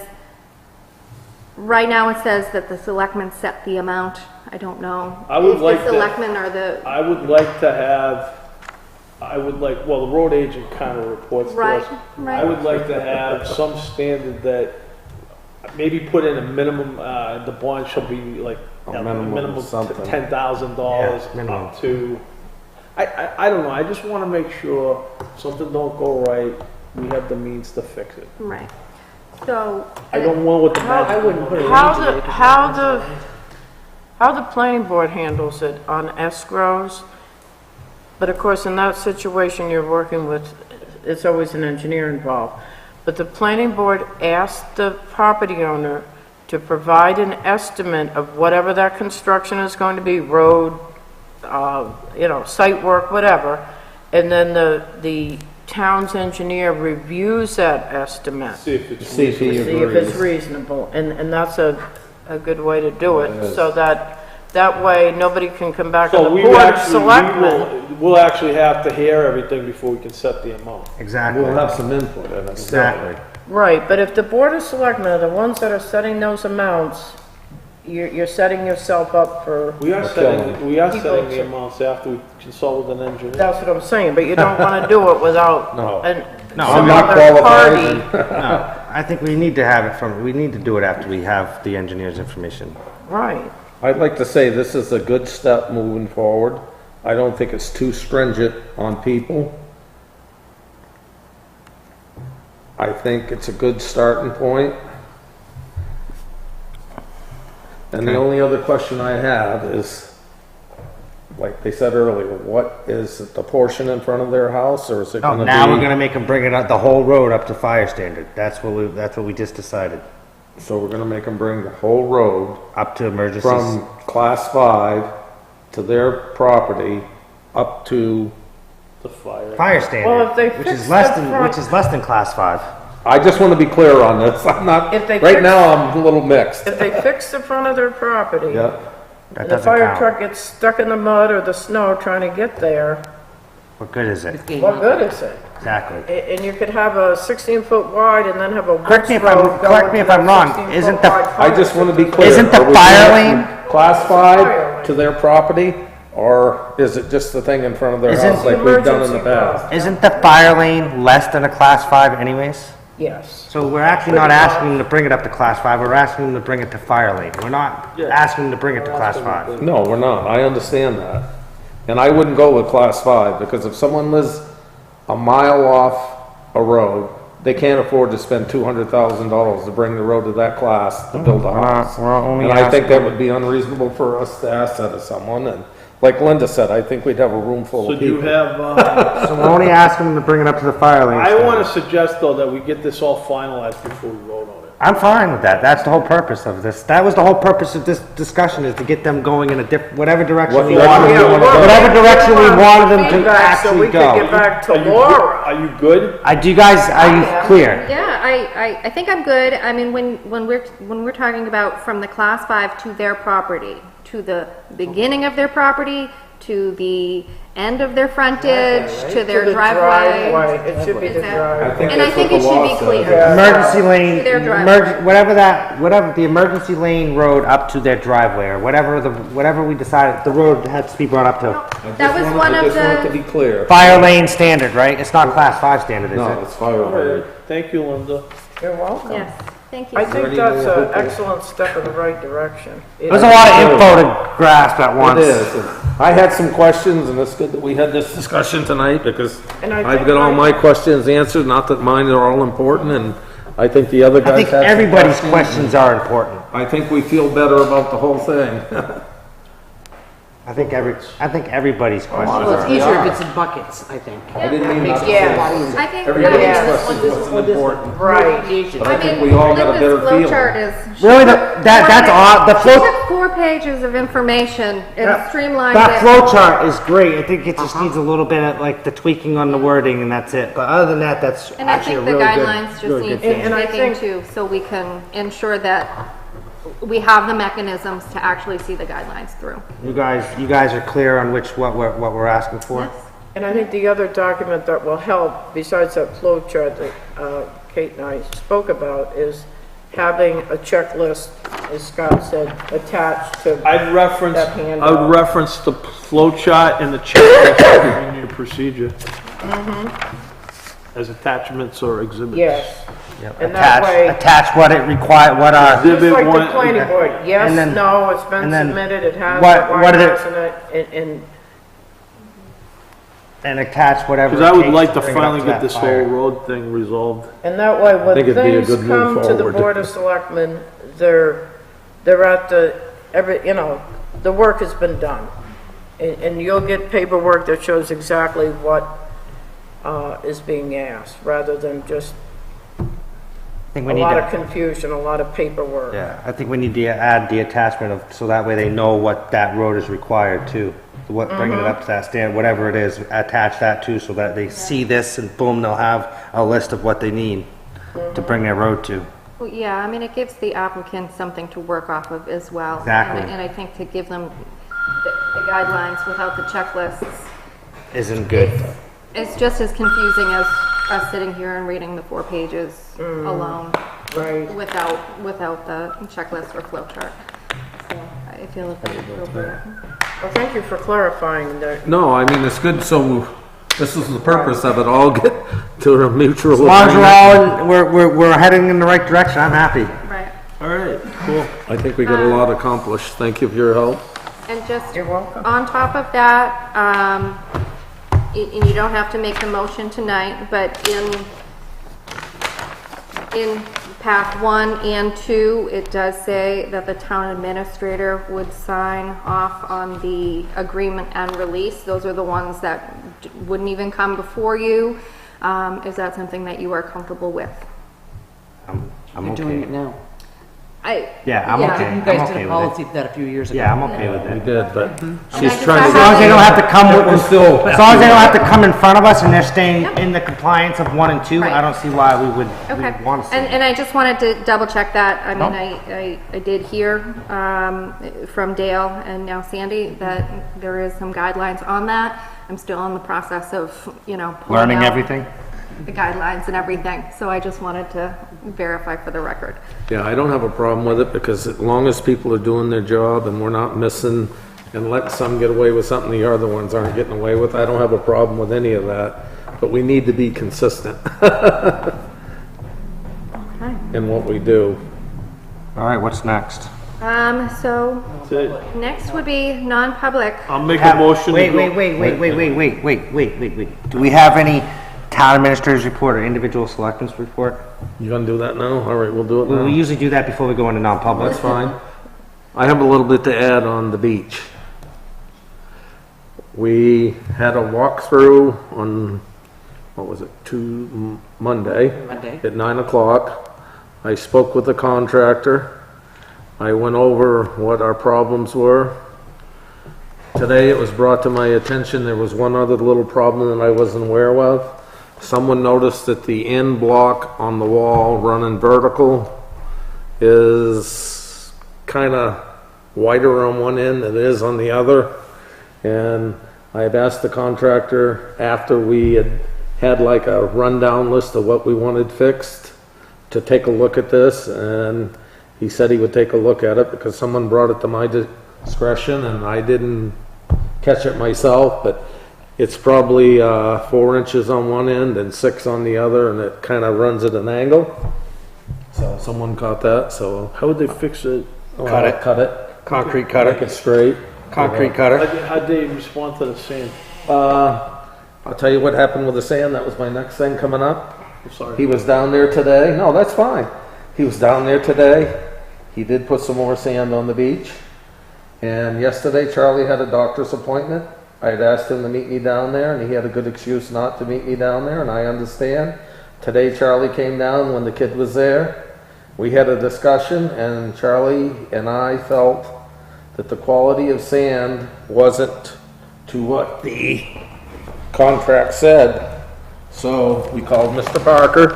right now it says that the selectmen set the amount. I don't know. I would If like the to- selectmen are the, I would like to have, well, the road agent kind of reports to Right, us. right. I would like to have some standard that maybe put in a minimum, the bond shall be like A minimum of something. $10,000 Yeah, minimum. up to, I don't know, I just want to make sure something don't go right, we have the means to fix it. right. So. I don't want what the I wouldn't put it How the planning board handles it on escrows, but of course, in that situation you're working with, it's always an engineer involved. But the planning board asked the property owner to provide an estimate of whatever that construction is going to be, road, site work, whatever. And then the town's engineer reviews that estimate. See if it's See if he See if it's agrees. reasonable, and that's a good way to do It it, is. so that way, nobody can come back to So the we Board of actually, Selectmen. we'll actually have to hear everything before we can set the amount. Exactly. We'll have some input in it. Exactly. Right, but if the Board of Selectmen are the ones that are setting those amounts, you're setting yourself up for, We are Okay. setting, we are People setting the to- amounts after we consult with an engineer. that's what I'm saying, but you don't wanna do it without No. No, some I'm not other qualified. party. No, I think we need to have it we need to do it after we have the engineer's information. Right, I'd like to say this is a good step moving forward. I don't think it's too stringent on people. I think it's a good starting point. And the only other question I have is, like they said earlier, what is it, the portion in front of their house, or is it No, gonna be? now we're gonna make them bring it up, the whole road up to fire standard. That's what we just decided. So we're gonna make them bring the whole road Up to emergencies. from class 5 to their property up to, The fire. Fire Well, standard, if they which fix is less the than, front- which is less than class 5. I just want to be clear on this. I'm not, If they right fix- now I'm a little mixed. if they fix the front of their property, Yeah, That and the doesn't fire count. truck gets stuck in the mud or the snow trying to get there, What good is it? what good is it? Exactly. And you could have a 16-foot wide and then have a Correct me if woods I'm- road correct going me to if I'm that wrong. 16-foot Isn't the- wide I just want to be clear. Isn't the Are we fire going lane- from class Fire 5 lane. to their property, or is it just the thing in front of their Isn't- house like we've done in the Emergency past? Isn't the fire lane less than a class 5 anyways? Yes. So we're actually not asking them to bring it up to class 5, we're asking them to bring it to fire lane. We're not asking them to bring it to class 5. No, we're not. I understand that. And I wouldn't go with class 5, because if someone lives a mile off a road, they can't afford to spend $200,000 to bring the road to that class to build a house. we're only And I think that asking- would be unreasonable for us to ask that of someone, and like Linda said, I think we'd have a room full So of do you people. have, So we're only asking them to bring it up to the fire lane. I want to suggest though that we get this all finalized before we vote on it. I'm fine with that. That's the whole purpose of this. That was the whole purpose of this discussion, is to get them going in a whatever direction What we direction wanted you them, wanna go. whatever direction we wanted them to Feedback so we actually could get go. back to Are you good? Laura. Are you good? Do you guys, are you clear? Yeah, I think I'm good. I mean, when we're talking about from the class 5 to their property, to the beginning of their property, to the end of their frontage, to their To the driveway. It should be the Is that- driveway. And I think it should be clear. Emergency lane, Their driveway. whatever the emergency lane road up to their driveway, or whatever we decided the road had to be brought up to. That was one I of just want it to the, be clear. Fire lane standard, right? It's not class 5 standard, is No, it? it's fire All lane. right, thank you, Linda. You're welcome. yes, thank you. I think that's an excellent step in the right direction. There's a lot of info to grasp at once. It is. I had some questions, and it's good that we had this discussion tonight, because And I I've think got all I- my questions answered, not that mine are all important, and I think the other I guys think had some everybody's questions are important. I think we feel better about the whole thing. I think everybody's questions Well, it's are. easier if it's in buckets, I think. I didn't mean not to Yeah. say I think, everybody's Yeah. questions wasn't important, Right. but I I think mean, we all got a Linda's better flow feeling. chart is. Really, that's odd. The She flow, took 4 pages of information and streamlined that it. flow chart is great. I think it just needs a little bit of like the tweaking on the wording, and that's it. But other than that, that's And I actually a think the really good, guidelines just really need good. And I tweaking think- too, so we can ensure that we have the mechanisms to actually see the guidelines through. You guys are clear on what we're asking for. Yes. And I think the other document that will help, besides that flow chart that Kate and I spoke about, is having a checklist, as Scott said, attached to. I'd reference, That I handout. would reference the flow chart and the checklist in your procedure. As attachments or exhibits. Yes. And that way, Attach what it require, what are, just Exhibit like the one- planning board, yes, And then- no, it's been and then submitted, it has what- the what are the- White House in it, and and attach whatever. Because I it would takes like to bring it up finally to get that this fire. whole road thing resolved. And that way, when think it'd be a things good move come to the forward. Board of Selectmen, they're at the work has been done. And you'll get paperwork that shows exactly what is being asked, rather than just I think a we need lot of to, confusion, a lot of paperwork. yeah, I think we need to add the attachment of, so that way they know what that road is required to. What, bringing it up to that stand, whatever it is, attach that to, so that they see this and boom, they'll have a list of what they need to bring their road to. Well, yeah, I mean, it gives the applicant something to work off of as well. Exactly. And I think to give them the guidelines without the checklists Isn't good. is just as confusing as us sitting here and reading the 4 pages alone. Right. Without the checklist or flow chart. So I feel it's appropriate. Well, thank you for clarifying that. No, I mean, it's good, so this is the purpose of it, all get to a mutual As long as agreement. we're all, we're heading in the right direction, I'm happy. Right. All right, cool. I think we got a lot accomplished. Thank you for your help. And just You're welcome. on top of that, and you don't have to make the motion tonight, but in path 1 and 2, it does say that the town administrator would sign off on the agreement and release. Those are the ones that wouldn't even come before you. Is that something that you are comfortable with? I'm You're doing it okay. now. Yeah, I'm okay. You I'm guys okay did a with policy for that a few years it. ago. Yeah, I'm okay with We it. did, but And she's I just trying have As long as they don't have to come with, We're still- as long as they don't have to come in front of us and they're staying Yep. in the compliance of 1 and 2, Right. I don't see why we would Okay, want to see. and I just wanted to double check that. I mean, No. I did hear from Dale and now Sandy that there is some guidelines on that. I'm still in the process of, pulling Learning out everything. the guidelines and everything, so I just wanted to verify for the record. Yeah, I don't have a problem with it, because as long as people are doing their job and we're not missing and letting some get away with something the other ones aren't getting away with, I don't have a problem with any of that. But we need to be consistent Okay. in what we do. All right, what's next? So That's it. next would be non-public. I'll make a motion to Wait, go. wait. Do we have any town administrator's report or individual selectmen's report? You gonna do that now? All right, we'll do it We now. usually do that before we go into non-public. That's fine. I have a little bit to add on the beach. We had a walkthrough on, what was it, Monday? Monday. At 9 o'clock. I spoke with the contractor. I went over what our problems were. Today it was brought to my attention there was one other little problem that I wasn't aware of. Someone noticed that the end block on the wall running vertical is kind of wider on one end than it is on the other. And I've asked the contractor, after we had like a rundown list of what we wanted fixed, to take a look at this, and he said he would take a look at it because someone brought it to my discretion and I didn't catch it myself, but it's probably 4 inches on one end and 6 on the other, and it kind of runs at an angle. So someone caught that, so How would they fix it? Cut it. cut it, Concrete make cutter. it straight. Concrete cutter. How'd they respond to the sand? I'll tell you what happened with the sand. That was my next thing coming up. I'm sorry. He was down there today. No, that's fine. He was down there today. He did put some more sand on the beach. And yesterday, Charlie had a doctor's appointment. I had asked him to meet me down there, and he had a good excuse not to meet me down there, and I understand. Today, Charlie came down when the kid was there. We had a discussion, and Charlie and I felt that the quality of sand wasn't to what the contract said. So we called Mr. Parker.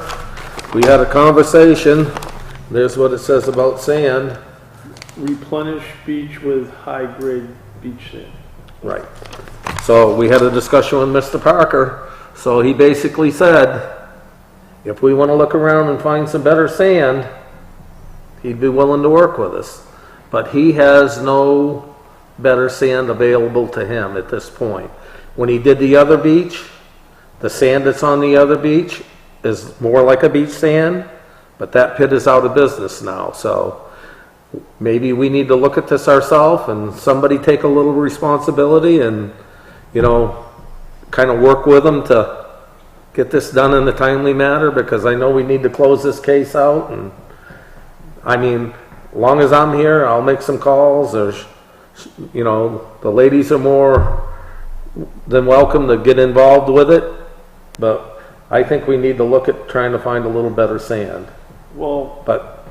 We had a conversation. There's what it says about sand. Replenish beach with high-grade beach sand. Right. So we had a discussion with Mr. Parker. So he basically said, if we want to look around and find some better sand, he'd be willing to work with us. But he has no better sand available to him at this point. When he did the other beach, the sand that's on the other beach is more like a beach sand, but that pit is out of business now. So maybe we need to look at this ourselves and somebody take a little responsibility and, you know, kind of work with them to get this done in a timely manner, because I know we need to close this case out. And I mean, as long as I'm here, I'll make some calls. Or, you know, the ladies are more than welcome to get involved with it, but I think we need to look at trying to find a little better sand. Well, But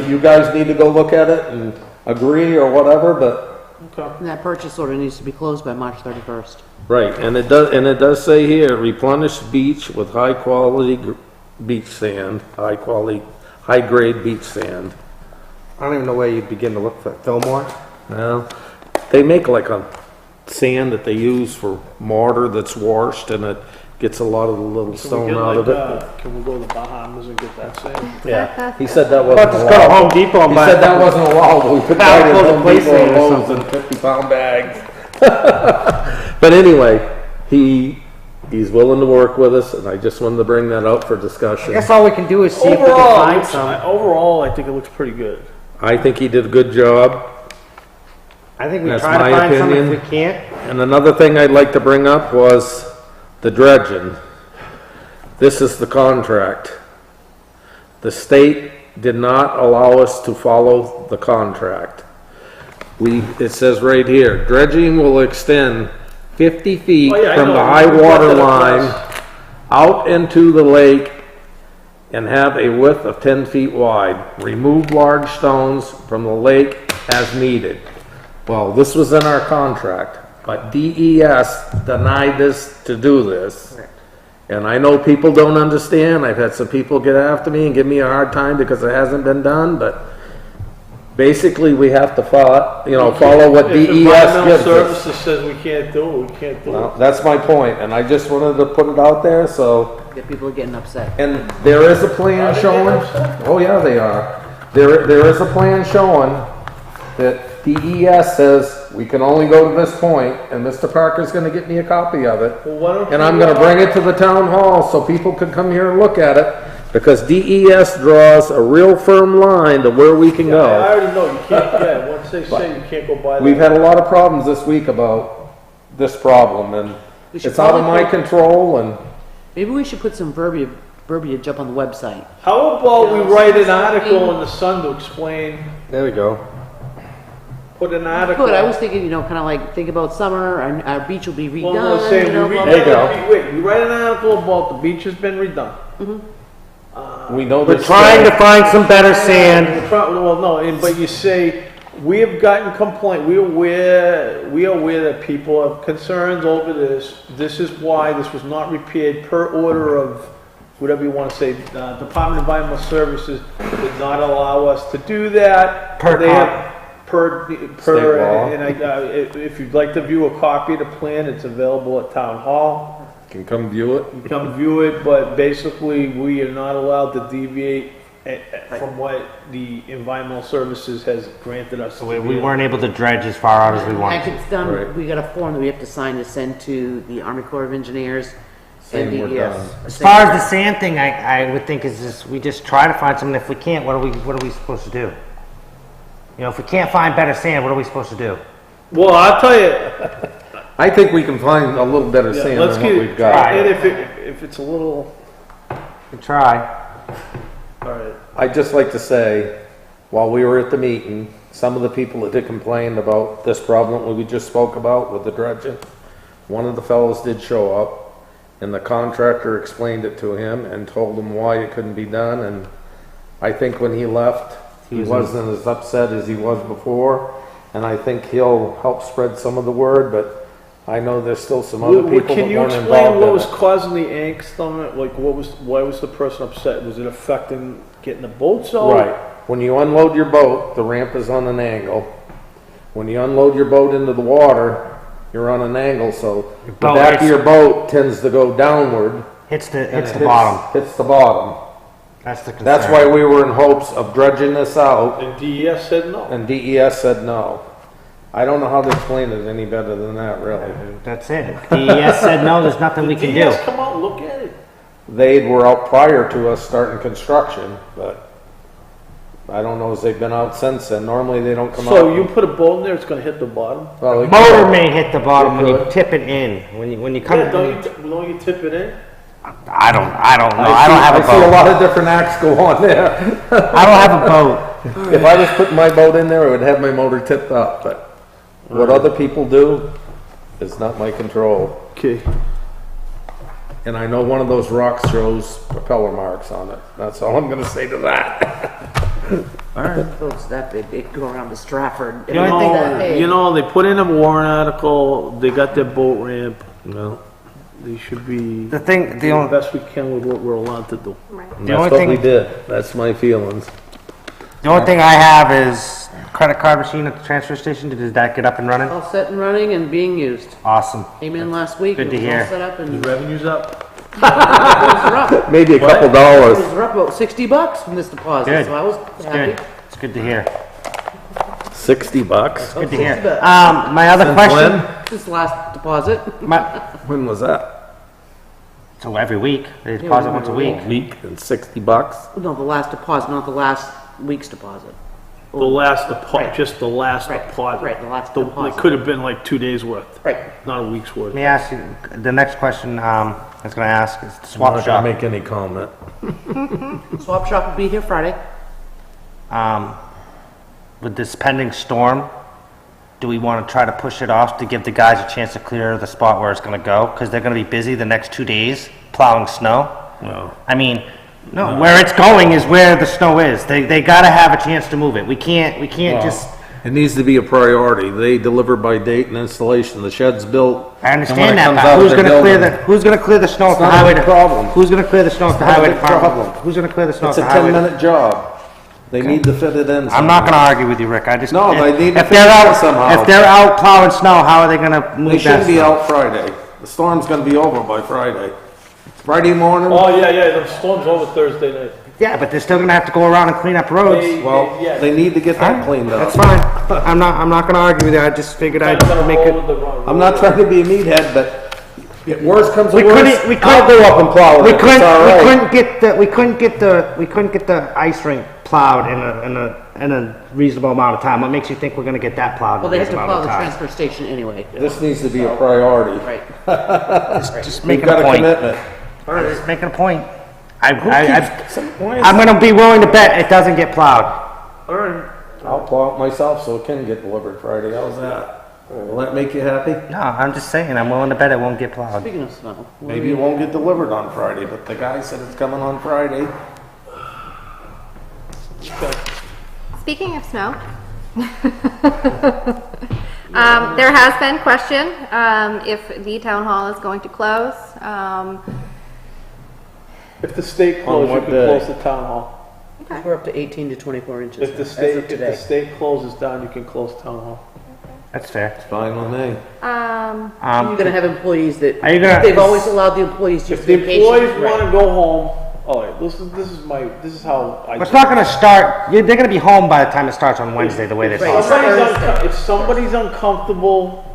you guys need to go look at it and agree or whatever, but okay. And that purchase order needs to be closed by March 31st. right, and it does say here, replenish beach with high quality beach sand, high grade beach sand. I don't even know where you'd begin to look for Fillmore. Well, they make like a sand that they use for mortar that's washed, and it gets a lot of the little stone out of it. Can we go to the Bahamas and get that sand? Yeah, he said that wasn't Let's go to allowed. Home Depot and He buy said that wasn't allowable. We could buy it at Pound Home place Depot sand or or Lowe's in something. 50-pound bags. But anyway, he's willing to work with us, and I just wanted to bring that up for I discussion. guess all we can do is see if we can find some. Overall, I think it looks pretty good. I think he did a good job. I think we That's try to my find some if opinion. we can't. And another thing I'd like to bring up was the dredging. This is the contract. The state did not allow us to follow the contract. It says right here, dredging will extend 50 feet Oh, yeah, I from know. the high We brought water that line across. out into the lake and have a width of 10 feet wide. Remove large stones from the lake as needed. Well, this was in our contract, but DES denied us to do this. And I know people don't understand. I've had some people get after me and give me a hard time because it hasn't been done, but basically we have to follow what If DES Environmental gives us. Services says we can't do it, we can't do Well, it. that's my point, and I just wanted to put it out there, so. That people are getting upset. And there is a plan showing, oh yeah, they are. There is a plan showing that DES says we can only go to this point, and Mr. Parker's gonna get me a copy of it. Well, why don't And you, I'm gonna bring it to the town hall so people can come here and look at it, because DES draws a real firm line to where we can I go. already know, you can't, yeah, once they say you can't go by that. We've had a lot of problems this week about this problem, and We should it's out of probably my put- control, and Maybe we should put some verbiage up on the website. How about we write an article in the Sun to explain, There we go. put an article. Good, I was thinking, kind of like, think about summer, our beach will be redone. Well, no, saying blah, we blah, There you blah. go. we write an article about the beach has been redone. We know We're this. trying to find some better sand. Well, no, but you say, we have gotten complaint, we are aware that people have concerns over this. This is why this was not repaired per order of, whatever you want to say, Department of Environmental Services did not allow us to do that. Per They cop. have- State law. And if you'd like to view a copy of the plan, it's available at Town Hall. Can come view it. You come view it, but basically, we are not allowed to deviate from what the Environmental Services has granted us. So we weren't able to dredge as far out as we wanted After to. it's done, Right. we got a form that we have to sign to send to the Army Corps of Engineers and Saying we're DES. done. As far as the sand thing, I would think is just, we just try to find something. If we can't, what are we supposed to do? If we can't find better sand, what are we supposed to do? Well, I'll tell you, I think we can find a little better yeah, sand let's than what get, we've got. and if it's a little, We try. all right. I'd just like to say, while we were at the meeting, some of the people that had complained about this problem we just spoke about with the dredging, one of the fellows did show up, and the contractor explained it to him and told him why it couldn't be done, and I think when he left, he wasn't as upset as he was before, and I think he'll help spread some of the word, but I know there's still some other people that Can you weren't explain involved what in was it. causing the angst on it? Like, why was the person upset? Was it affecting getting the boats out? Right. When you unload your boat, the ramp is on an angle. When you unload your boat into the water, you're on an angle, so the boat back of hits- your boat tends to go downward. Hits the and hits it the bottom. Hits the bottom. That's the concern. That's why we were in hopes of dredging this out, And DES said no. and DES said no. I don't know how to explain it any better than that, really. That's it. DES said no. There's nothing we can do. DES come out and look at it. They were out prior to us starting construction, but I don't know if they've been out since then. Normally, they don't come out. So you put a boat in there, it's gonna hit the bottom? Well, it Motor could. may hit the bottom when you could. tip it in. When you come. Yeah, don't you tip it in? I don't know. I don't I have a see a boat. lot of different acts go on there. I don't have a boat. If I was putting my boat in there, I would have my motor tipped up, but what other people do is not my control. Okay. And I know one of those rocks shows propeller marks on it. That's all I'm gonna say to that. Boats that big, they go around to Stratford. The only thing that big. They put in a warrant article, they got their boat ramp. No. They should be The thing, the doing the only, best we can with what we're allowed to do. Right. And The that's only what thing- we did. That's my feelings. the only thing I have is credit card machine at the transfer station. Did that get up and running? All set and running and being used. Awesome. Came in last week. Good it to was hear. all set up and The revenue's up. it was rough. Maybe a couple dollars. It was rough, about $60 from this deposit, Good. so I was It's happy. good. It's good to hear. $60. Good to hear. $60. My other question. This last deposit. My, When was that? so every week they deposit once a week. A week and $60. No, the last deposit, not the last week's deposit. The last Right. just the last Right, deposit. right, the last It deposit. could have been like 2 days worth, Right. not a week's worth. Let me ask you, the next question I was going to ask is the I'm swap not shop. gonna make any comment. Swap shop will be here Friday. With this pending storm, do we want to try to push it off to give the guys a chance to clear the spot where it's going to go? Because they're going to be busy the next 2 days plowing snow. No. I mean, no, where it's going is where the snow is. They got to have a chance to move it. We can't just. It needs to be a priority. They deliver by date and installation. The shed's built. I and when it understand that, comes but out of who's the going to clear building, the snow at the not a highway? big problem. Who's going to clear the snow at the not a highway big department? problem. Who's going to clear the snow It's at a the highway? 10-minute job. They need to fit it in. I'm not going to argue with you, Rick. I just No, they need to if figure they're it out out somehow. If they're out plowing snow, how are they going to move They that shouldn't be snow? out Friday. The storm's gonna be over by Friday. Friday morning, Oh, yeah, the storm's over Thursday night. Yeah, but they're still going to have to go around and clean up roads. well, yeah. they need to get that cleaned up. That's fine. I'm not going to argue with you. I just figured I'd make it. I'm not trying to be a meathead, but if worse comes to We worse, couldn't- I'll go up and plow it. We if it's all right. couldn't get the ice rink plowed in a reasonable amount of time. What makes you think we're going to get that plowed Well, in a they have to reasonable plow the amount of time? transfer station anyway. This needs to be a priority. Right. Just We've making got a a point. commitment. Just making a point. Why is I'm going to be willing to bet it doesn't get plowed. All right. I'll plow it myself so it can get delivered Friday. How's that? Will that make you happy? No, I'm just saying, I'm willing to bet it won't get plowed. Speaking of snow. what Maybe it won't get delivered on Friday, but the guy said it's coming on Friday. Speaking of snow, there has been question if the town hall is going to close. If the state On closed, you what can day? close the town hall. We're up to 18 to 24 inches If the as state, of if the today. state closes down, you can close town hall. That's fair. Fine with me. You're gonna have employees that, Are you gonna- they've always allowed the employees to If the vacation. employees wanna go home, all right, this is how I. It's not gonna start, they're gonna be home by the time it starts on Wednesday, the way they Right. talk. If somebody's uncomfortable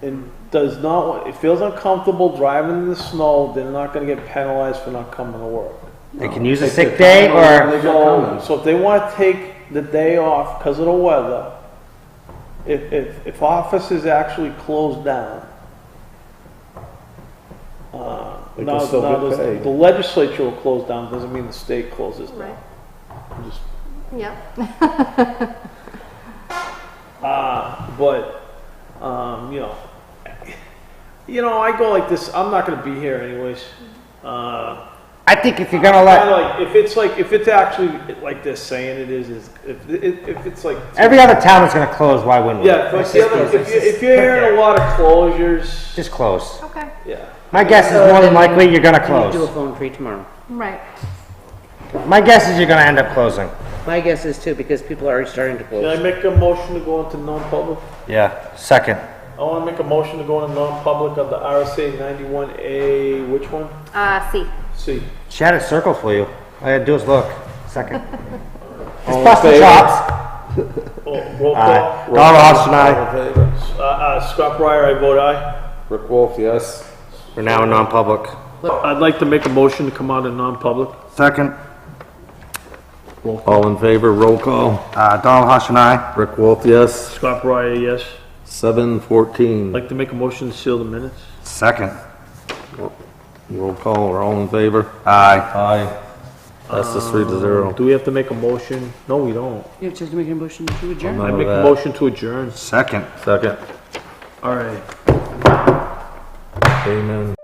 and does not want, it feels uncomfortable driving in the snow, they're not gonna get penalized for not coming to work. They can use a Take sick their day time whenever or, they got coming. So if they wanna take the day off because of the weather, if offices actually close down, They can still get paid. the legislature will close down, doesn't mean the state closes down. Right. I'm just- Yep. But, I go like this, I'm not gonna be here anyways. I think if you're gonna If it's actually like they're saying it is if it's like. every other town is gonna close, why wouldn't we? Yeah, but if you're hearing a lot of closures, Just close. Okay. yeah. My guess is more than likely you're gonna Do a close. phone tree tomorrow. Right. My guess is you're gonna end up closing. My guess is too, because people are already starting to Can I close. make a motion to go into non-public? Yeah, second. I wanna make a motion to go into non-public of the RSA 91A, which one? C. C. She had it circled for you. All I had to do is look. Second. All in Bust the favor? chops. Roll Aye. call. Donald Austin, All aye. in favor? Scott Breyer, I vote aye. Rick Wolf, yes. We're now in non-public. I'd like to make a motion to come out of non-public. Second. All in favor, roll call. Donald Austin, aye. Rick Wolf, yes. Scott Breyer, yes. 7:14. I'd like to make a motion to seal the minutes. Second. Roll call, we're all in favor? Aye. Aye. Passes 3-0. Do we have to make a motion? No, we don't. You have to make a motion to adjourn. None I of make a that. motion to adjourn. Second. Second. All right. Amen.